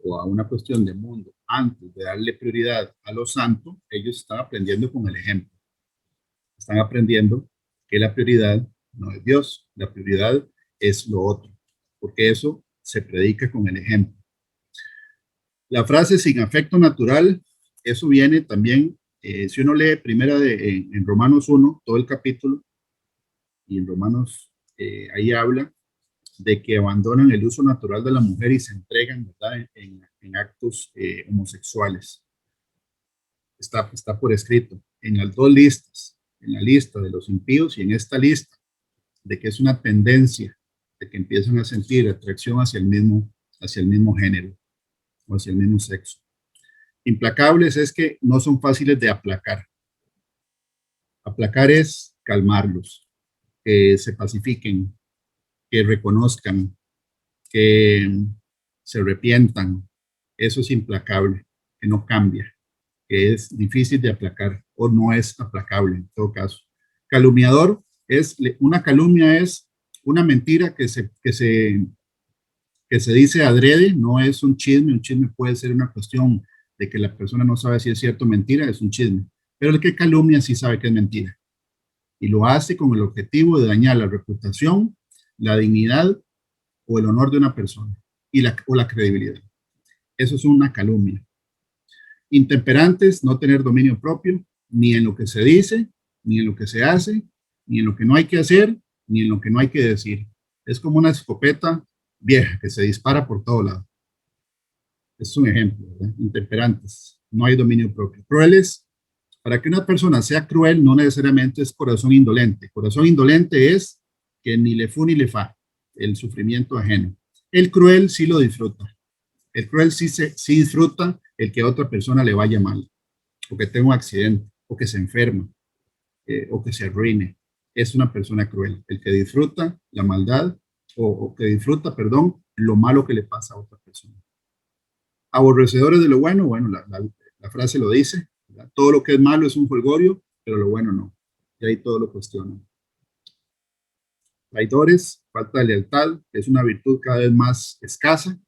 o a una cuestión de mundo antes de darle prioridad a lo santo, ellos están aprendiendo con el ejemplo. Están aprendiendo que la prioridad no es Dios, la prioridad es lo otro, porque eso se predica con el ejemplo. La frase sin afecto natural, eso viene también, si uno lee en Romanos 1, todo el capítulo, y en Romanos ahí habla de que abandonan el uso natural de la mujer y se entregan, ¿verdad?, en actos homosexuales. Está por escrito en las dos listas, en la lista de los impíos y en esta lista, de que es una tendencia de que empiezan a sentir atracción hacia el mismo género o hacia el mismo sexo. Implacables es que no son fáciles de aplacar. Aplacar es calmarlos, que se pacifiquen, que reconozcan, que se arrepientan. Eso es implacable, que no cambia, que es difícil de aplacar o no es aplacable en todo caso. Calumniador una calumnia es una mentira que se dice adrede, no es un chisme puede ser una cuestión de que la persona no sabe si es cierto o mentira, es un chisme, pero el que calumnia sí sabe que es mentira y lo hace con el objetivo de dañar la reputación, la dignidad o el honor de una persona o la credibilidad. Eso es una calumnia. Intemperantes, no tener dominio propio, ni en lo que se dice, ni en lo que se hace, ni en lo que no hay que hacer, ni en lo que no hay que decir. Es como una escopeta vieja que se dispara por todo lado. Es un ejemplo, ¿verdad? Intemperantes, no hay dominio propio. Crueles, para que una persona sea cruel no necesariamente es corazón indolente. Corazón indolente es que ni le fu ni le fa, el sufrimiento ajeno. El cruel sí lo disfruta. El cruel sí disfruta el que a otra persona le vaya mal, o que tenga un accidente, o que se enferma, o que se arruine. Es una persona cruel, el que disfruta la maldad, o que disfruta, perdón, lo malo que le pasa a otra persona. Aborrecedores de lo bueno, bueno, la frase lo dice, ¿verdad? Todo lo que es malo es un jolgorio, pero lo bueno no. Y ahí todo lo cuestionan. Traidores, falta de lealtad, es una virtud cada vez más escasa.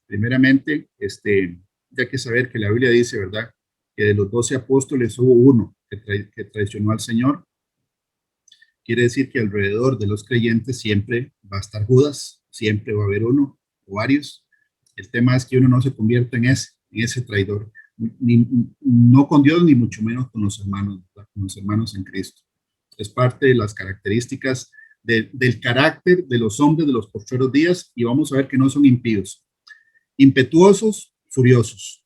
Primeramente, hay que saber que la Biblia dice, ¿verdad?, que de los 12 apóstoles hubo uno que traicionó al Señor. Quiere decir que alrededor de los creyentes siempre va a estar Judas, siempre va a haber uno o varios. El tema es que uno no se convierta en ese traidor, no con Dios ni mucho menos con los hermanos, ¿verdad?, con los hermanos en Cristo. Es parte de las características del carácter de los hombres de los postreros días, y vamos a ver que no son impíos. Impetuosos, furiosos,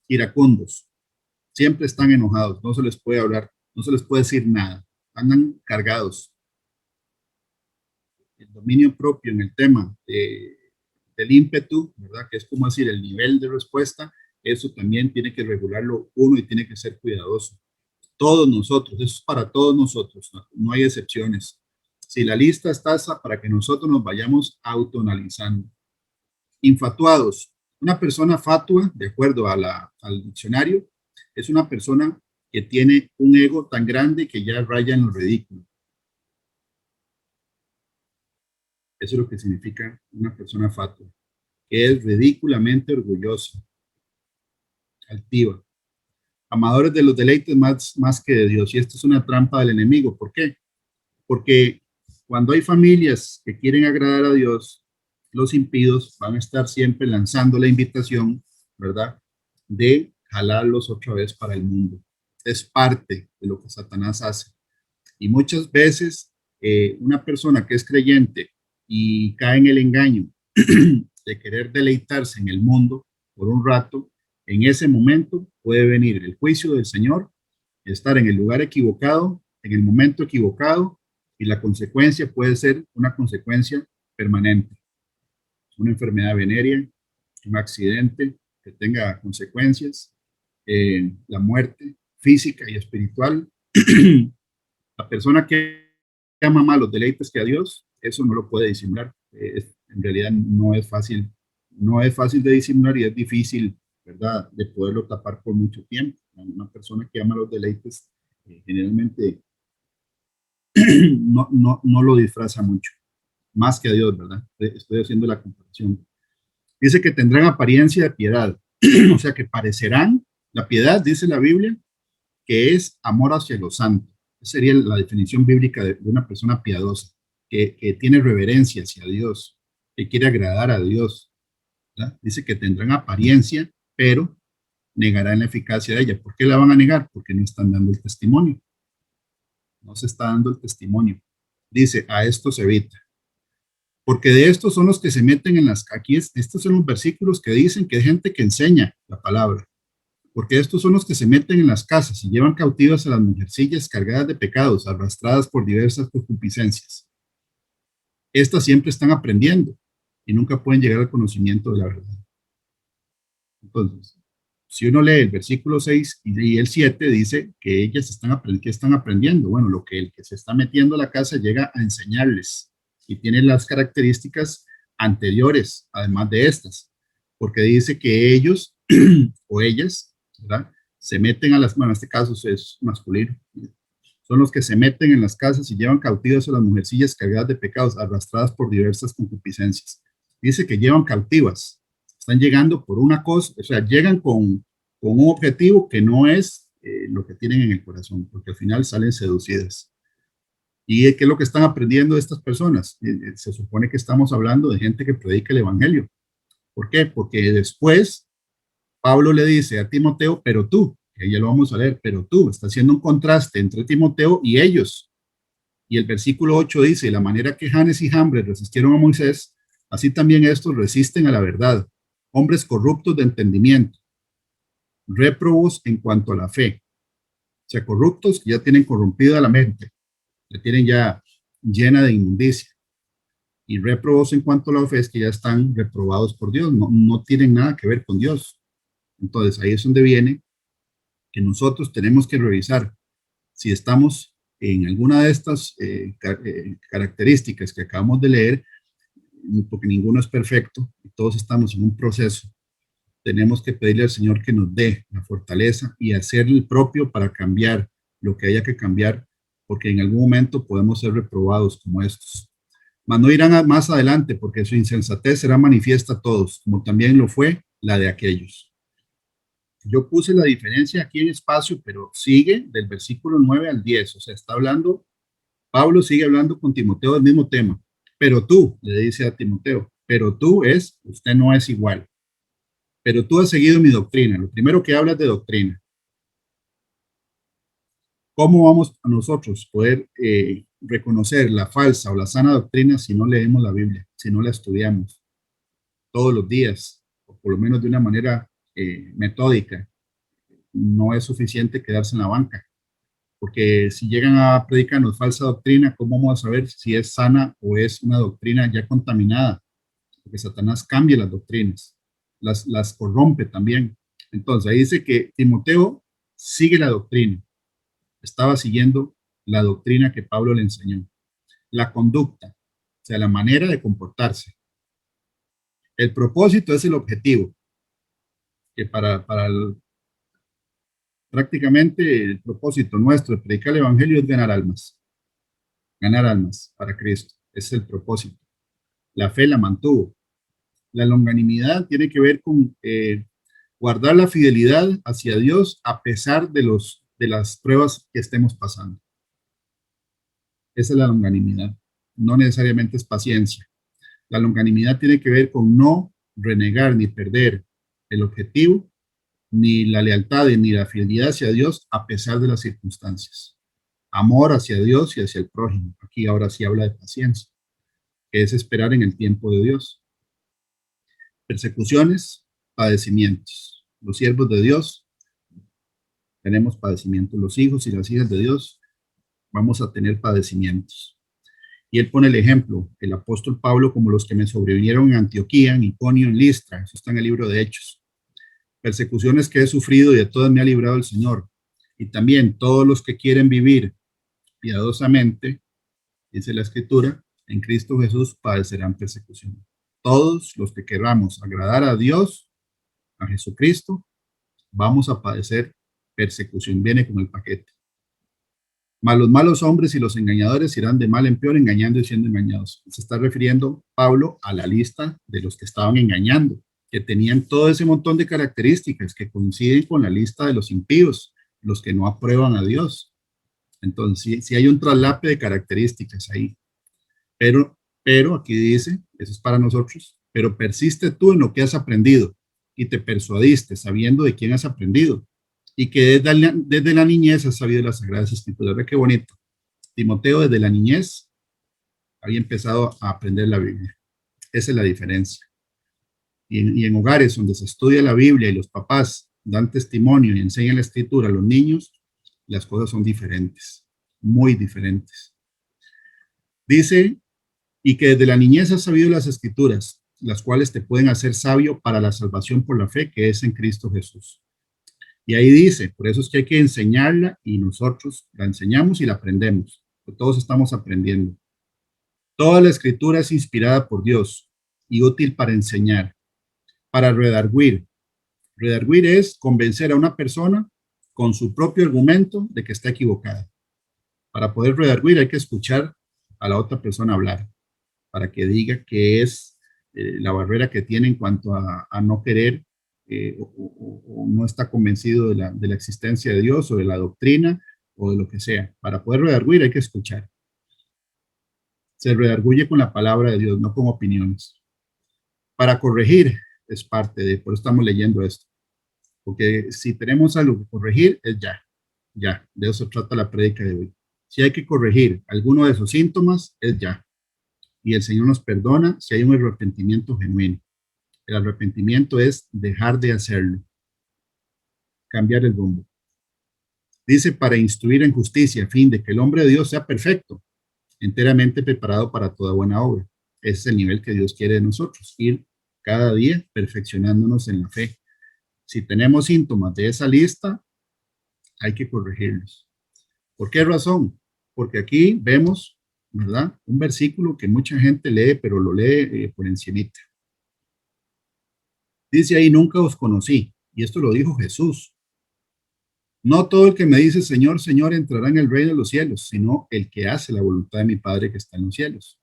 iracundos, siempre están enojados, no se les puede hablar, no se les puede decir nada, andan cargados. El dominio propio en el tema del ímpetu, ¿verdad?, que es como decir el nivel de respuesta, eso también tiene que regularlo uno y tiene que ser cuidadoso. Todos nosotros, eso es para todos nosotros, no hay excepciones. Si la lista está esa, para que nosotros nos vayamos autoanalizando. Infatuados. Una persona fatua, de acuerdo al diccionario, es una persona que tiene un ego tan grande que ya raya en lo ridículo. Eso es lo que significa una persona fatua, que es ridículamente orgullosa, altiva, amadores de los deleites más que de Dios. Y esto es una trampa del enemigo. ¿Por qué? Porque cuando hay familias que quieren agradar a Dios, los impíos van a estar siempre lanzando la invitación, ¿verdad?, de jalarlos otra vez para el mundo. Es parte de lo que Satanás hace. Y muchas veces una persona que es creyente y cae en el engaño de querer deleitarse en el mundo por un rato, en ese momento puede venir el juicio del Señor, estar en el lugar equivocado, en el momento equivocado, y la consecuencia puede ser una consecuencia permanente. Una enfermedad venérea, un accidente que tenga consecuencias, la muerte física y espiritual. La persona que ama más los deleites que a Dios, eso no lo puede disimular. En realidad no es fácil de disimular, y es difícil, ¿verdad?, de poderlo tapar por mucho tiempo. Una persona que ama los deleites generalmente no lo disfraza mucho, más que a Dios, ¿verdad? Estoy haciendo la comparación. Dice que tendrán apariencia de piedad, o sea que parecerán. La piedad, dice la Biblia, que es amor hacia lo santo. Esa sería la definición bíblica de una persona piadosa, que tiene reverencia hacia Dios, que quiere agradar a Dios, ¿verdad? Dice que tendrán apariencia, pero negarán la eficacia de ella. ¿Por qué la van a negar? Porque no están dando el testimonio. No se está dando el testimonio. Dice, a esto se evita. Porque de estos son los que se meten en estos son los versículos que dicen que hay gente que enseña la palabra. Porque estos son los que se meten en las casas y llevan cautivas a las mujercillas cargadas de pecados, arrastradas por diversas concupiscencias. Estas siempre están aprendiendo y nunca pueden llegar al conocimiento de la verdad. Entonces, si uno lee el versículo 6 y el 7, dice que ellas están aprendiendo. Bueno, el que se está metiendo a la casa llega a enseñarles y tiene las características anteriores, además de estas, porque dice que ellos o ellas, ¿verdad?, se meten bueno, en este caso es masculino, son los que se meten en las casas y llevan cautivas a las mujercillas cargadas de pecados, arrastradas por diversas concupiscencias. Dice que llevan cautivas, están llegando por una cosa, o sea, llegan con un objetivo que no es lo que tienen en el corazón, porque al final salen seducidas. ¿Y qué es lo que están aprendiendo estas personas? Se supone que estamos hablando de gente que predica el evangelio. ¿Por qué? Porque después Pablo le dice a Timoteo, pero tú, que ya lo vamos a leer, pero tú, está haciendo un contraste entre Timoteo y ellos. Y el versículo 8 dice, la manera que Janes y Jambres resistieron a Moisés, así también estos resisten a la verdad. hombres corruptos de entendimiento, réprobos en cuanto a la fe. O sea, corruptos que ya tienen corrompida la mente, la tienen ya llena de inmundicia. Y réprobos en cuanto a la fe es que ya están reprobados por Dios, no tienen nada que ver con Dios. Entonces ahí es donde viene que nosotros tenemos que revisar si estamos en alguna de estas características que acabamos de leer, porque ninguno es perfecto y todos estamos en un proceso. Tenemos que pedirle al Señor que nos dé la fortaleza y hacer el propio para cambiar lo que haya que cambiar, porque en algún momento podemos ser reprobados como estos. Mas no irán más adelante, porque su insensatez será manifiesta a todos, como también lo fue la de aquellos. Yo puse la diferencia aquí en espacio, pero sigue del versículo 9 al 10, o sea, está hablando, Pablo sigue hablando con Timoteo del mismo tema, pero tú, le dice a Timoteo, pero tú usted no es igual, pero tú has seguido mi doctrina. Lo primero que habla es de doctrina. ¿Cómo vamos a nosotros poder reconocer la falsa o la sana doctrina si no leemos la Biblia, si no la estudiamos todos los días, o por lo menos de una manera metódica? No es suficiente quedarse en la banca, porque si llegan a predicarnos falsa doctrina, ¿cómo vamos a saber si es sana o es una doctrina ya contaminada? Porque Satanás cambia las doctrinas, las corrompe también. Entonces ahí dice que Timoteo sigue la doctrina, estaba siguiendo la doctrina que Pablo le enseñó, la conducta, o sea, la manera de comportarse. El propósito es el objetivo, que prácticamente el propósito nuestro de predicar el evangelio es ganar almas para Cristo. Ese es el propósito. La fe la mantuvo. La longanimidad tiene que ver con guardar la fidelidad hacia Dios a pesar de las pruebas que estemos pasando. Esa es la longanimidad. No necesariamente es paciencia. La longanimidad tiene que ver con no renegar ni perder el objetivo, ni la lealtad, ni la fidelidad hacia Dios a pesar de las circunstancias. Amor hacia Dios y hacia el prójimo. Aquí ahora sí habla de paciencia, que es esperar en el tiempo de Dios. Persecuciones, padecimientos. Los siervos de Dios tenemos padecimientos. Los hijos y las hijas de Dios vamos a tener padecimientos. Y él pone el ejemplo, el apóstol Pablo, como los que me sobrevinieron en Antioquía, en Iconio, en Listra. Eso está en el libro de Hechos. Persecuciones que he sufrido y de todas me ha librado el Señor. Y también todos los que quieren vivir piadosamente, dice la Escritura, en Cristo Jesús padecerán persecución. Todos los que queramos agradar a Dios, a Jesucristo, vamos a padecer persecución. Viene con el paquete. Mas los malos hombres y los engañadores irán de mal en peor, engañando y siendo engañados. Se está refiriendo Pablo a la lista de los que estaban engañando, que tenían todo ese montón de características que coinciden con la lista de los impíos, los que no aprueban a Dios. Entonces, sí hay un traslape de características ahí. Pero aquí dice, eso es para nosotros, pero persiste tú en lo que has aprendido y te persuadiste sabiendo de quién has aprendido y que desde la niñez has sabido las Sagradas Escrituras. Ve qué bonito. Timoteo desde la niñez había empezado a aprender la Biblia. Esa es la diferencia. Y en hogares donde se estudia la Biblia y los papás dan testimonio y enseñan la Escritura a los niños, las cosas son diferentes, muy diferentes. Dice, y que desde la niñez has sabido las Escrituras, las cuales te pueden hacer sabio para la salvación por la fe que es en Cristo Jesús. Y ahí dice, por eso es que hay que enseñarla y nosotros la enseñamos y la aprendemos, porque todos estamos aprendiendo. Toda la Escritura es inspirada por Dios y útil para enseñar, para redarguir. Redarguir es convencer a una persona con su propio argumento de que está equivocada. Para poder redarguir hay que escuchar a la otra persona hablar, para que diga qué es la barrera que tiene en cuanto a no querer o no está convencido de la existencia de Dios o de la doctrina o de lo que sea. Para poder redarguir hay que escuchar. Se redarguye con la palabra de Dios, no con opiniones. Para corregir es parte de, por eso estamos leyendo esto. Porque si tenemos algo que corregir, es ya, de eso trata la prédica de hoy. Si hay que corregir alguno de esos síntomas, es ya. Y el Señor nos perdona si hay un arrepentimiento genuino. El arrepentimiento es dejar de hacerlo, cambiar el rumbo. Dice, para instruir en justicia, a fin de que el hombre de Dios sea perfecto, enteramente preparado para toda buena obra. Ese es el nivel que Dios quiere de nosotros, ir cada día perfeccionándonos en la fe. Si tenemos síntomas de esa lista, hay que corregirlos. ¿Por qué razón? Porque aquí vemos, ¿verdad? Un versículo que mucha gente lee, pero lo lee por encimita. Dice ahí, nunca os conocí. Y esto lo dijo Jesús. No todo el que me dice Señor, Señor entrará en el reino de los cielos, sino el que hace la voluntad de mi Padre que está en los cielos.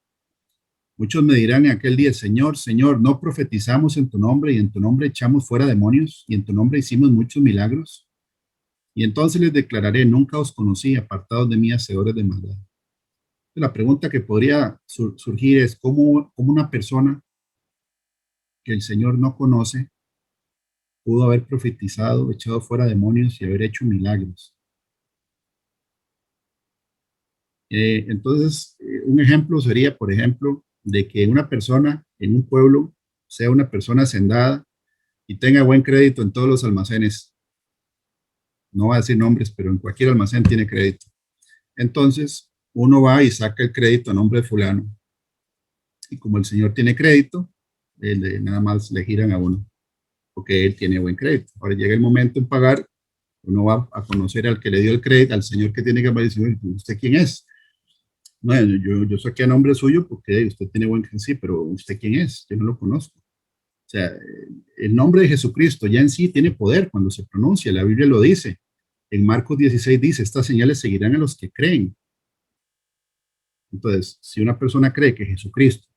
Muchos me dirán en aquel día, Señor, Señor, ¿no profetizamos en tu nombre y en tu nombre echamos fuera demonios y en tu nombre hicimos muchos milagros? Y entonces les declararé, nunca os conocí, apartados de mí, hacedores de maldad. La pregunta que podría surgir es, ¿cómo una persona que el Señor no conoce pudo haber profetizado, echado fuera demonios y haber hecho milagros? Entonces, un ejemplo sería, por ejemplo, de que una persona en un pueblo sea una persona hacendada y tenga buen crédito en todos los almacenes. No voy a decir nombres, pero en cualquier almacén tiene crédito. Entonces, uno va y saca el crédito a nombre de fulano. Y como el señor tiene crédito, nada más le giran a uno, porque él tiene buen crédito. Ahora llega el momento en pagar, uno va a conocer al que le dio el crédito, al señor que tiene que pagar, y dice, ¿usted quién es? Bueno, yo saqué a nombre suyo porque usted tiene buen crédito, sí, pero ¿usted quién es? Yo no lo conozco. O sea, el nombre de Jesucristo ya en sí tiene poder cuando se pronuncia, la Biblia lo dice. En Marcos 16 dice, estas señales seguirán a los que creen. Entonces, si una persona cree que Jesucristo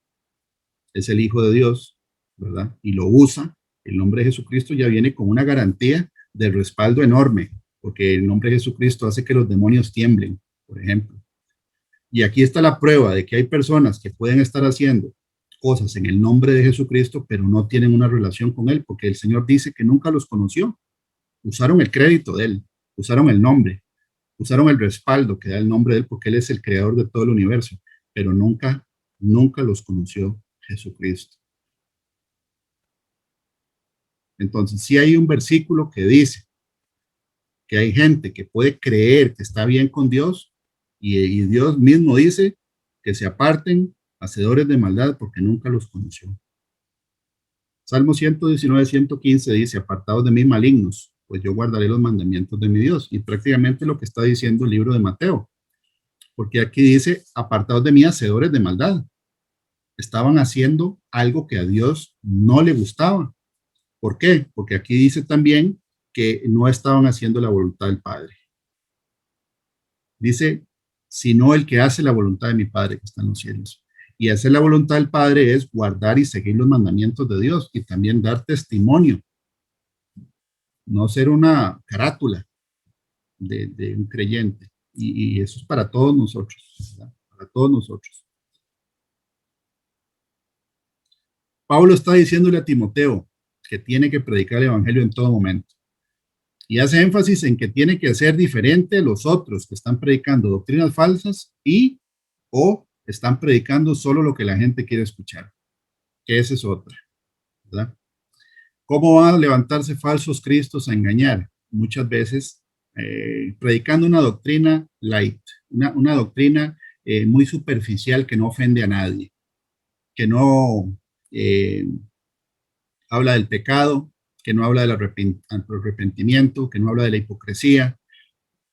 es el Hijo de Dios, ¿verdad? Y lo usa, el nombre de Jesucristo ya viene con una garantía de respaldo enorme, porque el nombre de Jesucristo hace que los demonios tiemblen, por ejemplo. Y aquí está la prueba de que hay personas que pueden estar haciendo cosas en el nombre de Jesucristo, pero no tienen una relación con Él, porque el Señor dice que nunca los conoció. Usaron el crédito de Él, usaron el nombre, usaron el respaldo que da el nombre de Él, porque Él es el creador de todo el universo, pero nunca los conoció Jesucristo. Entonces, sí hay un versículo que dice que hay gente que puede creer que está bien con Dios y Dios mismo dice que se aparten hacedores de maldad porque nunca los conoció. Salmo 119, 115 dice, apartados de mí malignos, pues yo guardaré los mandamientos de mi Dios. Y prácticamente lo que está diciendo el libro de Mateo, porque aquí dice, apartados de mí hacedores de maldad. Estaban haciendo algo que a Dios no le gustaba. ¿Por qué? Porque aquí dice también que no estaban haciendo la voluntad del Padre. Dice, sino el que hace la voluntad de mi Padre que está en los cielos. Y hacer la voluntad del Padre es guardar y seguir los mandamientos de Dios y también dar testimonio. No ser una carátula de un creyente. Y eso es para todos nosotros, ¿verdad? Para todos nosotros. Pablo está diciéndole a Timoteo que tiene que predicar el evangelio en todo momento. Y hace énfasis en que tiene que ser diferente a los otros que están predicando doctrinas falsas o están predicando solo lo que la gente quiere escuchar. Que esa es otra, ¿verdad? ¿Cómo van a levantarse falsos cristos a engañar? Muchas veces predicando una doctrina light, una doctrina muy superficial que no ofende a nadie, que no habla del pecado, que no habla del arrepentimiento, que no habla de la hipocresía,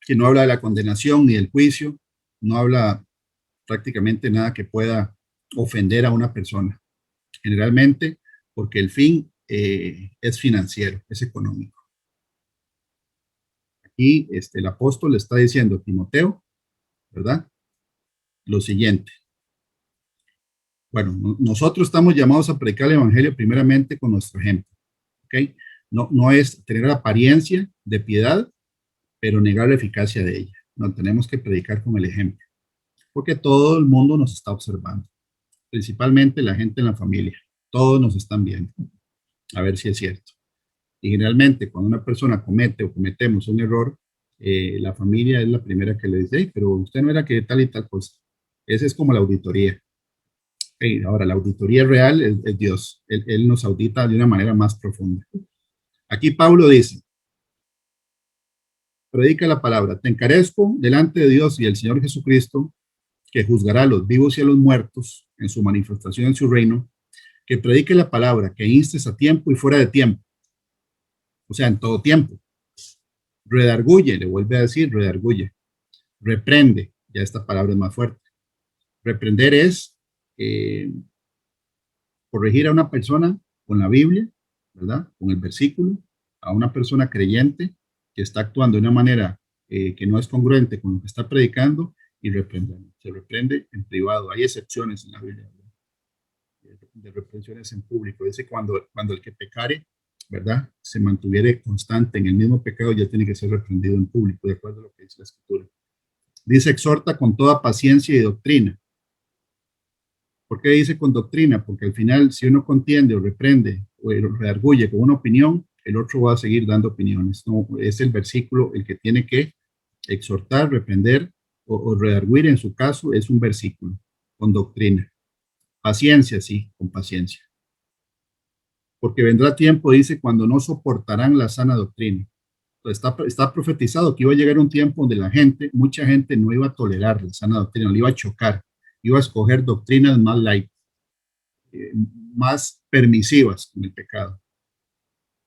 que no habla de la condenación ni del juicio, no habla prácticamente nada que pueda ofender a una persona. Generalmente porque el fin es financiero, es económico. Aquí el apóstol le está diciendo a Timoteo, ¿verdad? Lo siguiente. Bueno, nosotros estamos llamados a predicar el evangelio primeramente con nuestro ejemplo, ¿ok? No es tener la apariencia de piedad, pero negar la eficacia de ella. No, tenemos que predicar con el ejemplo, porque todo el mundo nos está observando, principalmente la gente en la familia. Todos nos están viendo, a ver si es cierto. Y generalmente cuando una persona comete o cometemos un error, la familia es la primera que le dice, hey, pero usted no era que tal y tal cosa. Esa es como la auditoría. ¿Ok? Ahora, la auditoría real es Dios. Él nos audita de una manera más profunda. Aquí Pablo dice, predica la palabra, te encarezco delante de Dios y del Señor Jesucristo, que juzgará a los vivos y a los muertos en su manifestación en su reino, que predique la palabra, que instes a tiempo y fuera de tiempo. O sea, en todo tiempo. Redarguye, le vuelve a decir, redarguye. Reprende, ya esta palabra es más fuerte. Reprender es corregir a una persona con la Biblia, ¿verdad? Con el versículo, a una persona creyente que está actuando de una manera que no es congruente con lo que está predicando y reprender. Se reprende en privado. Hay excepciones en la Biblia, ¿verdad? De reprensiones en público. Dice cuando el que pecare, ¿verdad? Se mantuviere constante en el mismo pecado, ya tiene que ser reprendido en público, de acuerdo a lo que dice la Escritura. Dice, exhorta con toda paciencia y doctrina. ¿Por qué dice con doctrina? Porque al final, si uno contiende o reprende o redarguye con una opinión, el otro va a seguir dando opiniones. No, es el versículo el que tiene que exhortar, reprender o redarguir, en su caso, es un versículo con doctrina. Paciencia, sí, con paciencia. Porque vendrá tiempo, dice, cuando no soportarán la sana doctrina. Entonces, está profetizado que iba a llegar un tiempo donde mucha gente no iba a tolerar la sana doctrina, le iba a chocar, iba a escoger doctrinas más light, más permisivas con el pecado,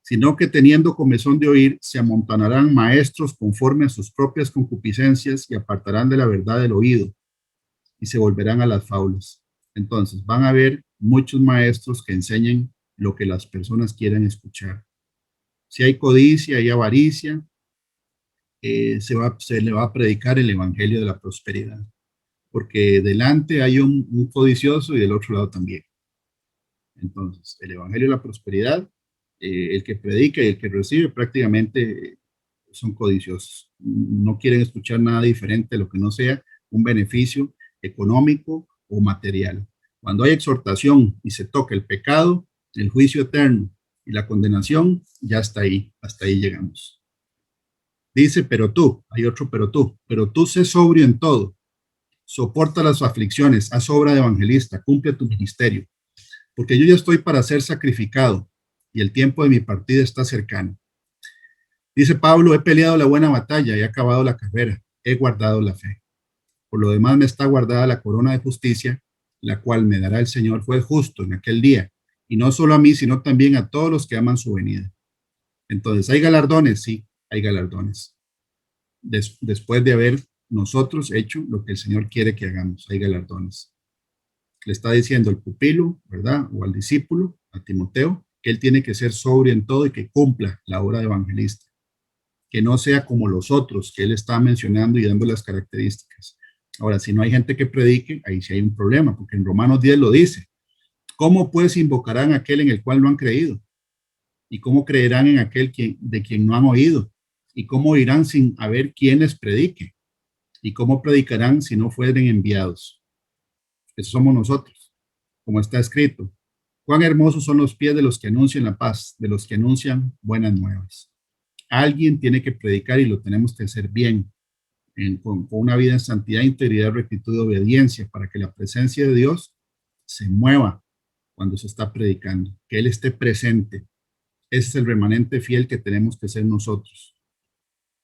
sino que teniendo comezón de oír, se amontonarán maestros conforme a sus propias concupiscencias y apartarán de la verdad el oído y se volverán a las fábulas. Entonces, van a haber muchos maestros que enseñen lo que las personas quieren escuchar. Si hay codicia y avaricia, se le va a predicar el evangelio de la prosperidad, porque delante hay un codicioso y del otro lado también. Entonces, el evangelio de la prosperidad, el que predica y el que recibe prácticamente son codiciosos. No quieren escuchar nada diferente de lo que no sea un beneficio económico o material. Cuando hay exhortación y se toca el pecado, el juicio eterno y la condenación, ya está ahí, hasta ahí llegamos. Dice, pero tú, hay otro pero tú sé sobrio en todo, soporta las aflicciones, haz obra de evangelista, cumple tu ministerio, porque yo ya estoy para ser sacrificado y el tiempo de mi partida está cercano. Dice Pablo, he peleado la buena batalla, he acabado la carrera, he guardado la fe. Por lo demás me está guardada la corona de justicia, la cual me dará el Señor juez justo en aquel día, y no solo a mí, sino también a todos los que aman su venida. Entonces, ¿hay galardones? Sí, hay galardones. Después de haber nosotros hecho lo que el Señor quiere que hagamos, hay galardones. Le está diciendo al pupilo, ¿verdad? O al discípulo, a Timoteo, que él tiene que ser sobrio en todo y que cumpla la obra de evangelista. Que no sea como los otros que él está mencionando y dando las características. Ahora, si no hay gente que predique, ahí sí hay un problema, porque en Romanos 10 lo dice. ¿Cómo pues invocarán a aquel en el cual no han creído? ¿Y cómo creerán en aquel de quien no han oído? ¿Y cómo irán sin haber quien les predique? ¿Y cómo predicarán si no fueren enviados? Eso somos nosotros, como está escrito. Cuán hermosos son los pies de los que anuncian la paz, de los que anuncian buenas nuevas. Alguien tiene que predicar y lo tenemos que hacer bien, con una vida en santidad, integridad, rectitud y obediencia, para que la presencia de Dios se mueva cuando se está predicando, que Él esté presente. Ese es el remanente fiel que tenemos que ser nosotros.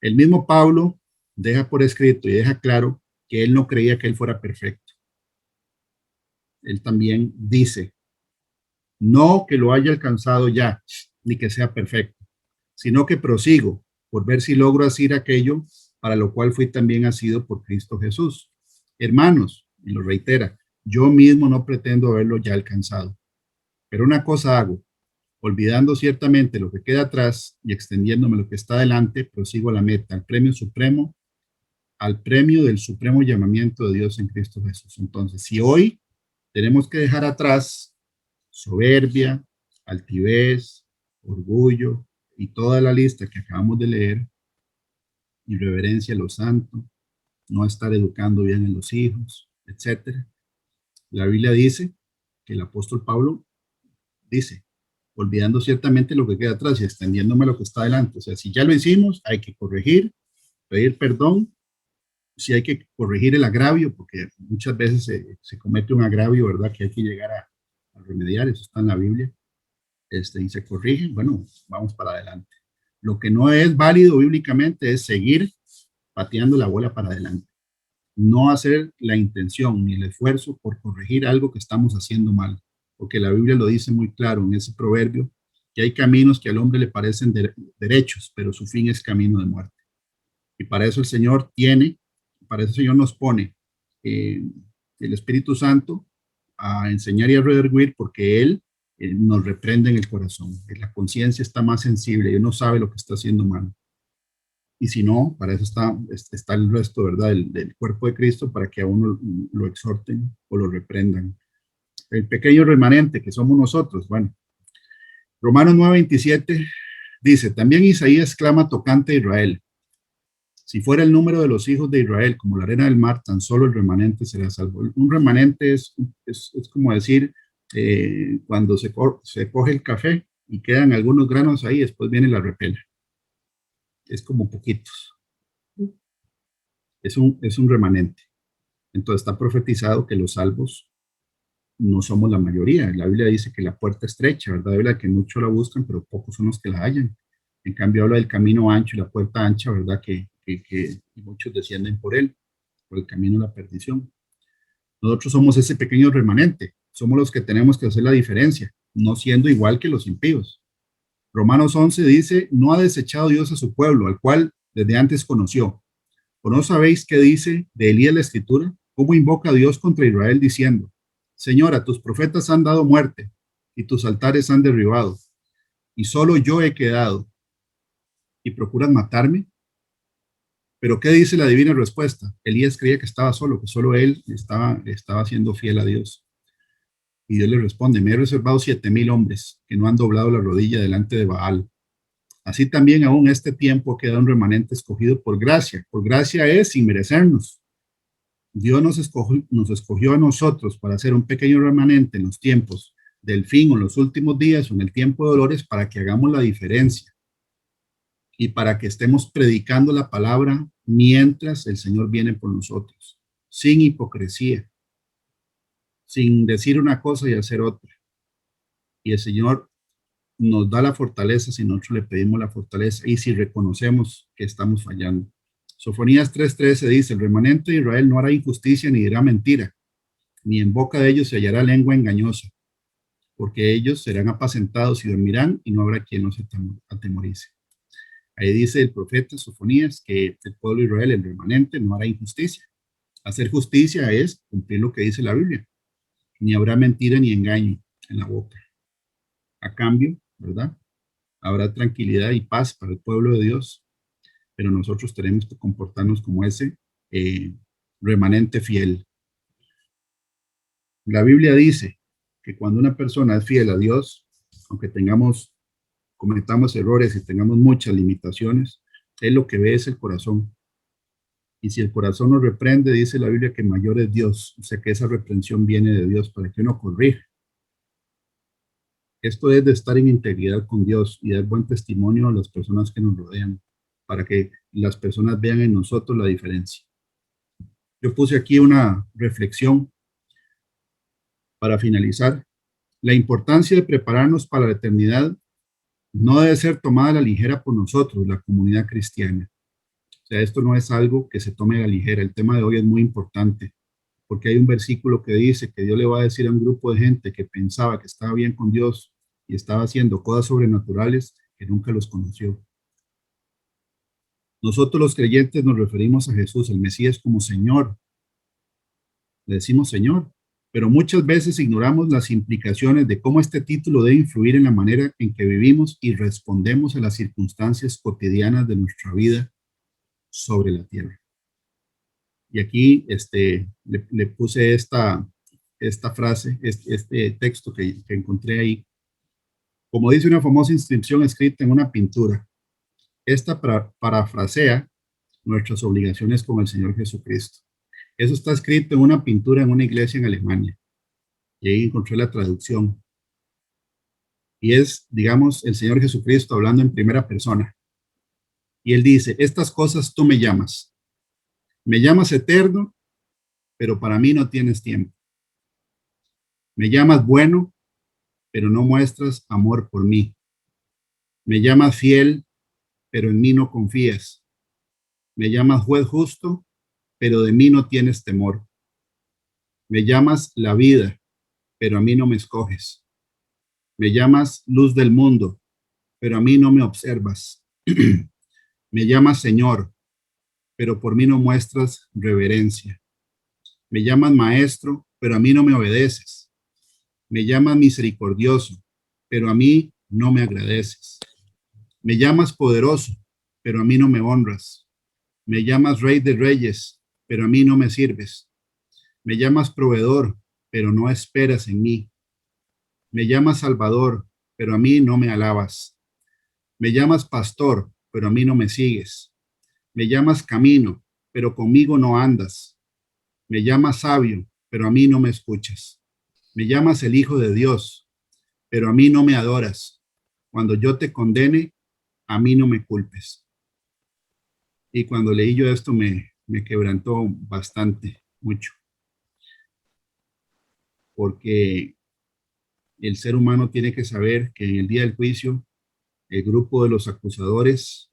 El mismo Pablo deja por escrito y deja claro que él no creía que él fuera perfecto. Él también dice, no que lo haya alcanzado ya, ni que sea perfecto, sino que prosigo por ver si logro hacer aquello para lo cual fui también asido por Cristo Jesús. Hermanos, y lo reitera, yo mismo no pretendo haberlo ya alcanzado, pero una cosa hago, olvidando ciertamente lo que queda atrás y extendiéndome lo que está adelante, prosigo a la meta, al premio supremo, al premio del supremo llamamiento de Dios en Cristo Jesús. Entonces, si hoy tenemos que dejar atrás soberbia, altivez, orgullo y toda la lista que acabamos de leer, irreverencia a lo santo, no estar educando bien a los hijos, etcétera. La Biblia dice que el apóstol Pablo dice, olvidando ciertamente lo que queda atrás y extendiéndome lo que está adelante. O sea, si ya lo hicimos, hay que corregir, pedir perdón si hay que corregir el agravio, porque muchas veces se comete un agravio, ¿verdad? Que hay que llegar a remediar, eso está en la Biblia, y se corrige, bueno, vamos para adelante. Lo que no es válido bíblicamente es seguir pateando la bola para adelante. No hacer la intención ni el esfuerzo por corregir algo que estamos haciendo mal, porque la Biblia lo dice muy claro en ese proverbio, que hay caminos que al hombre le parecen derechos, pero su fin es camino de muerte. Y para eso el Señor para eso el Señor nos pone el Espíritu Santo a enseñar y a redarguir, porque Él nos reprende en el corazón. La conciencia está más sensible y uno sabe lo que está haciendo mal. Y si no, para eso está el resto, ¿verdad? Del cuerpo de Cristo, para que a uno lo exhorten o lo reprendan. El pequeño remanente que somos nosotros, bueno. Romanos 9:27 dice, también Isaías clama tocante a Israel. Si fuera el número de los hijos de Israel como la arena del mar, tan solo el remanente será salvo. Un remanente es como decir, cuando se coge el café y quedan algunos granos ahí, después viene la repela. Es como poquitos. Es un remanente. Entonces está profetizado que los salvos no somos la mayoría. La Biblia dice que la puerta es estrecha, ¿verdad? Habla que muchos la buscan, pero pocos son los que la hallan. En cambio habla del camino ancho y la puerta ancha, ¿verdad? Que muchos descienden por él, por el camino de la perdición. Nosotros somos ese pequeño remanente. Somos los que tenemos que hacer la diferencia, no siendo igual que los impíos. Romanos 11 dice, no ha desechado Dios a su pueblo, al cual desde antes conoció. ¿O no sabéis qué dice de Elías la Escritura? ¿Cómo invoca a Dios contra Israel diciendo, Señora, tus profetas han dado muerte y tus altares han derribado, y solo yo he quedado, y procuran matarme? Pero ¿qué dice la divina respuesta? Elías creía que estaba solo, que solo él estaba siendo fiel a Dios. Y Dios le responde, me he reservado 7,000 hombres que no han doblado la rodilla delante de Baal. Así también aún este tiempo queda un remanente escogido por gracia. Por gracia es sin merecernos. Dios nos escogió a nosotros para hacer un pequeño remanente en los tiempos del fin o en los últimos días o en el tiempo de dolores para que hagamos la diferencia y para que estemos predicando la palabra mientras el Señor viene por nosotros, sin hipocresía, sin decir una cosa y hacer otra. Y el Señor nos da la fortaleza si nosotros le pedimos la fortaleza y si reconocemos que estamos fallando. Sofonías 3:13 dice, el remanente de Israel no hará injusticia ni dirá mentira, ni en boca de ellos se hallará lengua engañosa, porque ellos serán apacentados y dormirán y no habrá quien los atemorice. Ahí dice el profeta Sofonías que el pueblo de Israel, el remanente, no hará injusticia. Hacer justicia es cumplir lo que dice la Biblia. Ni habrá mentira ni engaño en la boca. A cambio, ¿verdad? Habrá tranquilidad y paz para el pueblo de Dios, pero nosotros tenemos que comportarnos como ese remanente fiel. La Biblia dice que cuando una persona es fiel a Dios, aunque cometamos errores y tengamos muchas limitaciones, Él lo que ve es el corazón. Y si el corazón nos reprende, dice la Biblia que mayor es Dios, o sea que esa reprensión viene de Dios para que uno corrija. Esto es de estar en integridad con Dios y dar buen testimonio a las personas que nos rodean, para que las personas vean en nosotros la diferencia. Yo puse aquí una reflexión para finalizar. La importancia de prepararnos para la eternidad no debe ser tomada a la ligera por nosotros, la comunidad cristiana. O sea, esto no es algo que se tome a la ligera. El tema de hoy es muy importante, porque hay un versículo que dice que Dios le va a decir a un grupo de gente que pensaba que estaba bien con Dios y estaba haciendo cosas sobrenaturales que nunca los conoció. Nosotros los creyentes nos referimos a Jesús, el Mesías, como Señor. Le decimos Señor, pero muchas veces ignoramos las implicaciones de cómo este título debe influir en la manera en que vivimos y respondemos a las circunstancias cotidianas de nuestra vida sobre la tierra. Y aquí le puse esta frase, este texto que encontré ahí. Como dice una famosa inscripción escrita en una pintura, esta parafrasea nuestras obligaciones con el Señor Jesucristo. Eso está escrito en una pintura en una iglesia en Alemania. Y ahí encontré la traducción. Y es, digamos, el Señor Jesucristo hablando en primera persona. Y él dice, estas cosas tú me llamas, Me llamas eterno, pero para mí no tienes tiempo. Me llamas bueno, pero no muestras amor por mí. Me llamas fiel, pero en mí no confías. Me llamas juez justo, pero de mí no tienes temor. Me llamas la vida, pero a mí no me escoges. Me llamas luz del mundo, pero a mí no me observas. Me llamas Señor, pero por mí no muestras reverencia. Me llamas maestro, pero a mí no me obedeces. Me llamas misericordioso, pero a mí no me agradeces. Me llamas poderoso, pero a mí no me honras. Me llamas rey de reyes, pero a mí no me sirves. Me llamas proveedor, pero no esperas en mí. Me llamas salvador, pero a mí no me alabas. Me llamas pastor, pero a mí no me sigues. Me llamas camino, pero conmigo no andas. Me llamas sabio, pero a mí no me escuchas. Me llamas el Hijo de Dios, pero a mí no me adoras. Cuando yo te condene, a mí no me culpes. Y cuando leí yo esto me quebrantó bastante, mucho. Porque el ser humano tiene que saber que en el día del juicio, el grupo de los acusadores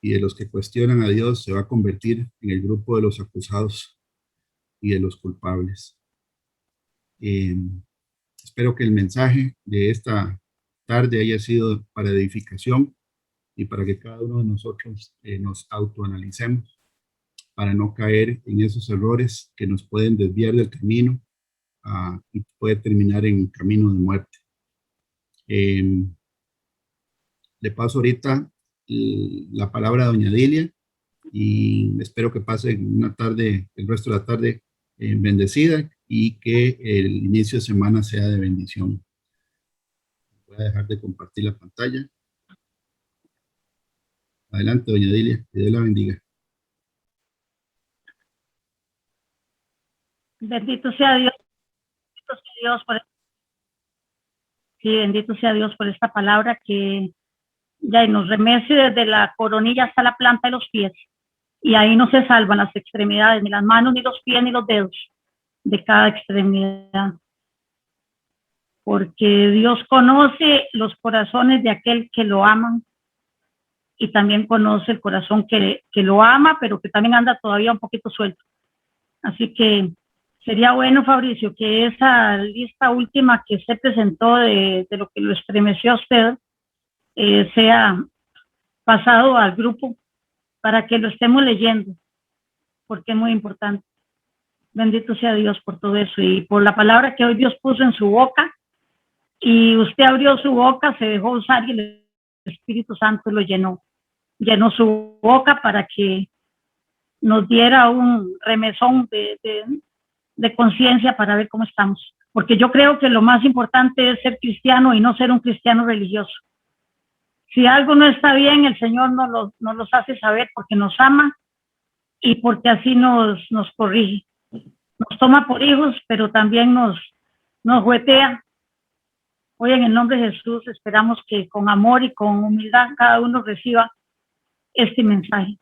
y de los que cuestionan a Dios se va a convertir en el grupo de los acusados y de los culpables. Espero que el mensaje de esta tarde haya sido para edificación y para que cada uno de nosotros nos autoanalicemos para no caer en esos errores que nos pueden desviar del camino y puede terminar en un camino de muerte. Le paso ahorita la palabra a doña Dilia y espero que pase una tarde, el resto de la tarde bendecida y que el inicio de semana sea de bendición. Voy a dejar de compartir la pantalla. Adelante, doña Dilia, que Dios la bendiga. Bendito sea Dios. Bendito sea Dios por, sí, bendito sea Dios por esta palabra que ya nos remece desde la coronilla hasta la planta de los pies. Y ahí no se salvan las extremidades, ni las manos, ni los pies, ni los dedos de cada extremidad. Porque Dios conoce los corazones de aquel que lo aman y también conoce el corazón que lo ama, pero que también anda todavía un poquito suelto. Así que sería bueno, Fabricio, que esa lista última que usted presentó de lo que lo estremeció a usted sea pasado al grupo para que lo estemos leyendo, porque es muy importante. Bendito sea Dios por todo eso y por la palabra que hoy Dios puso en su boca, y usted abrió su boca, se dejó usar y el Espíritu Santo lo llenó su boca para que nos diera un remesón de conciencia para ver cómo estamos. Porque yo creo que lo más importante es ser cristiano y no ser un cristiano religioso. Si algo no está bien, el Señor nos los hace saber porque nos ama y porque así nos corrige. Nos toma por hijos, pero también nos juetea. Hoy en el nombre de Jesús esperamos que con amor y con humildad cada uno reciba este mensaje.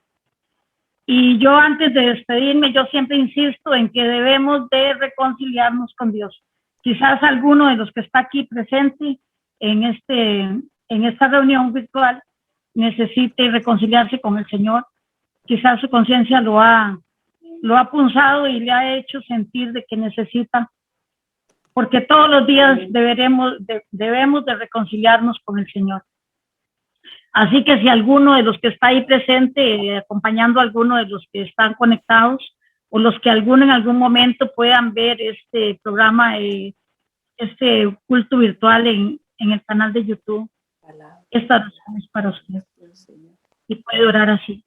Y yo antes de despedirme, yo siempre insisto en que debemos de reconciliarnos con Dios. Quizás alguno de los que está aquí presente en esta reunión virtual necesite reconciliarse con el Señor. Quizás su conciencia lo ha punzado y le ha hecho sentir de que necesita, porque todos los días debemos de reconciliarnos con el Señor. Así que si alguno de los que está ahí presente, acompañando a alguno de los que están conectados, o los que en algún momento puedan ver este programa, este culto virtual en el canal de YouTube, esta oración es para usted. Y puede orar así,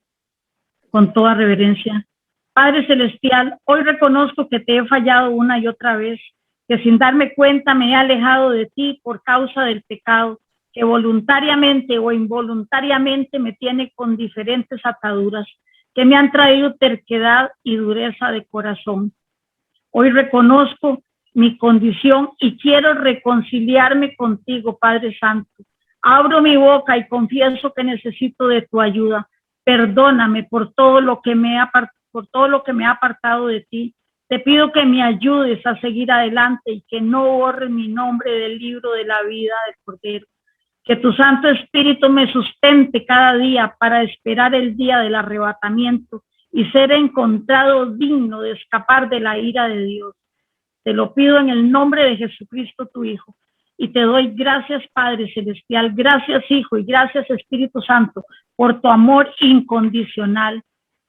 con toda reverencia. Padre Celestial, hoy reconozco que te he fallado una y otra vez, que sin darme cuenta me he alejado de ti por causa del pecado, que voluntariamente o involuntariamente me tiene con diferentes ataduras, que me han traído terquedad y dureza de corazón. Hoy reconozco mi condición y quiero reconciliarme contigo, Padre Santo. Abro mi boca y confieso que necesito de tu ayuda. Perdóname por todo lo que me he por todo lo que me ha apartado de ti. Te pido que me ayudes a seguir adelante y que no borres mi nombre del libro de la vida del Cordero. Que tu Santo Espíritu me sustente cada día para esperar el día del arrebatamiento y ser encontrado digno de escapar de la ira de Dios. Te lo pido en el nombre de Jesucristo, tu Hijo. Y te doy gracias, Padre Celestial, gracias, Hijo, y gracias, Espíritu Santo, por tu amor incondicional.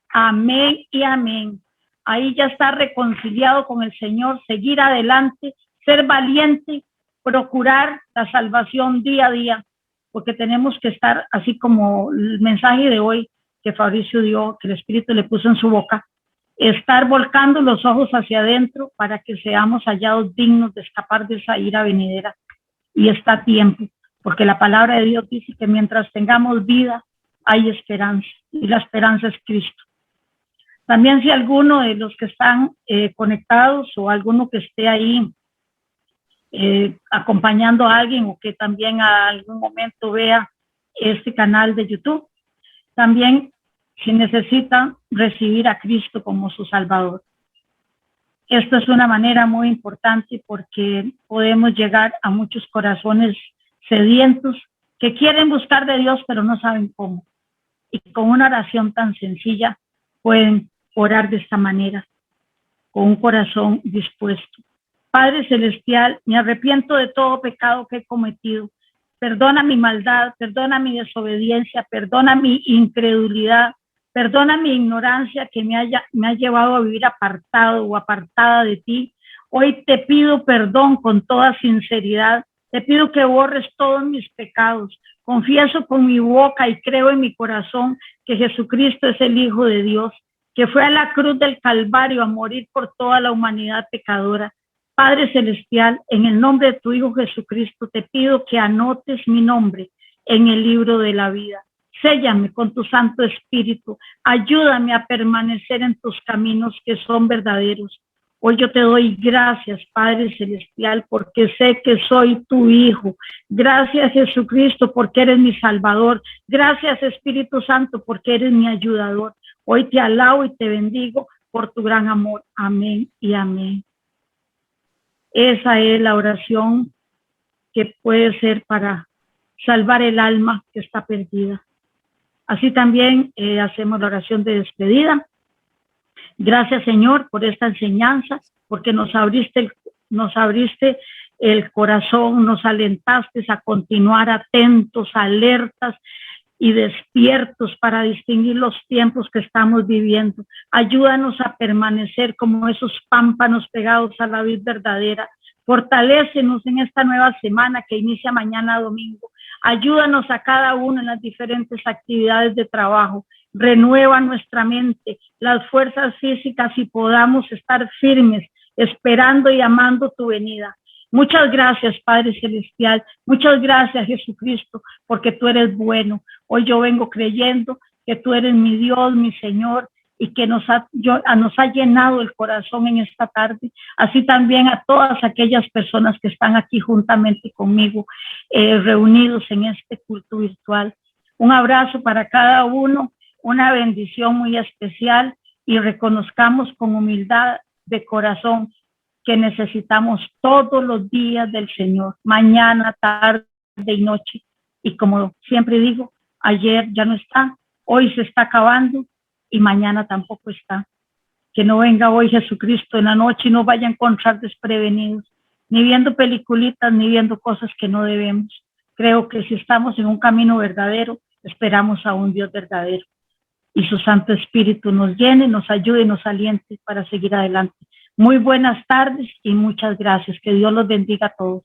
Amén y amén. Ahí ya está reconciliado con el Señor, seguir adelante, ser valiente, procurar la salvación día a día, porque tenemos que estar, así como el mensaje de hoy que Fabricio dio, que el Espíritu le puso en su boca, estar volcando los ojos hacia adentro para que seamos hallados dignos de escapar de esa ira venidera. Y está a tiempo, porque la palabra de Dios dice que mientras tengamos vida, hay esperanza, y la esperanza es Cristo. También si alguno de los que están conectados o alguno que esté ahí acompañando a alguien o que también a algún momento vea este canal de YouTube, también si necesita recibir a Cristo como su Salvador. Esto es una manera muy importante porque podemos llegar a muchos corazones sedientos que quieren buscar de Dios pero no saben cómo. Y con una oración tan sencilla pueden orar de esta manera, con un corazón dispuesto. Padre Celestial, me arrepiento de todo pecado que he cometido. Perdona mi maldad, perdona mi desobediencia, perdona mi incredulidad, perdona mi ignorancia que me ha llevado a vivir apartado o apartada de ti. Hoy te pido perdón con toda sinceridad. Te pido que borres todos mis pecados. Confieso con mi boca y creo en mi corazón que Jesucristo es el Hijo de Dios, que fue a la cruz del Calvario a morir por toda la humanidad pecadora. Padre Celestial, en el nombre de tu Hijo Jesucristo, te pido que anotes mi nombre en el libro de la vida. Séllame con tu Santo Espíritu. Ayúdame a permanecer en tus caminos que son verdaderos. Hoy yo te doy gracias, Padre Celestial, porque sé que soy tu Hijo. Gracias, Jesucristo, porque eres mi Salvador. Gracias, Espíritu Santo, porque eres mi ayudador. Hoy te alabo y te bendigo por tu gran amor. Amén y amén. Esa es la oración que puede ser para salvar el alma que está perdida. Así también hacemos la oración de despedida. Gracias, Señor, por esta enseñanza, porque nos abriste el corazón, nos alentaste a continuar atentos, alertas y despiertos para distinguir los tiempos que estamos viviendo. Ayúdanos a permanecer como esos pámpanos pegados a la vid verdadera. Fortalécenos en esta nueva semana que inicia mañana domingo. Ayúdanos a cada uno en las diferentes actividades de trabajo. Renueva nuestra mente, las fuerzas físicas y podamos estar firmes, esperando y amando tu venida. Muchas gracias, Padre Celestial. Muchas gracias, Jesucristo, porque tú eres bueno. Hoy yo vengo creyendo que tú eres mi Dios, mi Señor, y que nos ha llenado el corazón en esta tarde. Así también a todas aquellas personas que están aquí juntamente conmigo, reunidos en este culto virtual. Un abrazo para cada uno, una bendición muy especial y reconozcamos con humildad de corazón que necesitamos todos los días del Señor, mañana, tarde y noche. Y como siempre digo, ayer ya no está, hoy se está acabando y mañana tampoco está. Que no venga hoy Jesucristo en la noche y no vaya a encontrar desprevenidos, ni viendo peliculitas, ni viendo cosas que no debemos. Creo que si estamos en un camino verdadero, esperamos a un Dios verdadero. Y su Santo Espíritu nos llene, nos ayude y nos aliente para seguir adelante. Muy buenas tardes y muchas gracias. Que Dios los bendiga a todos.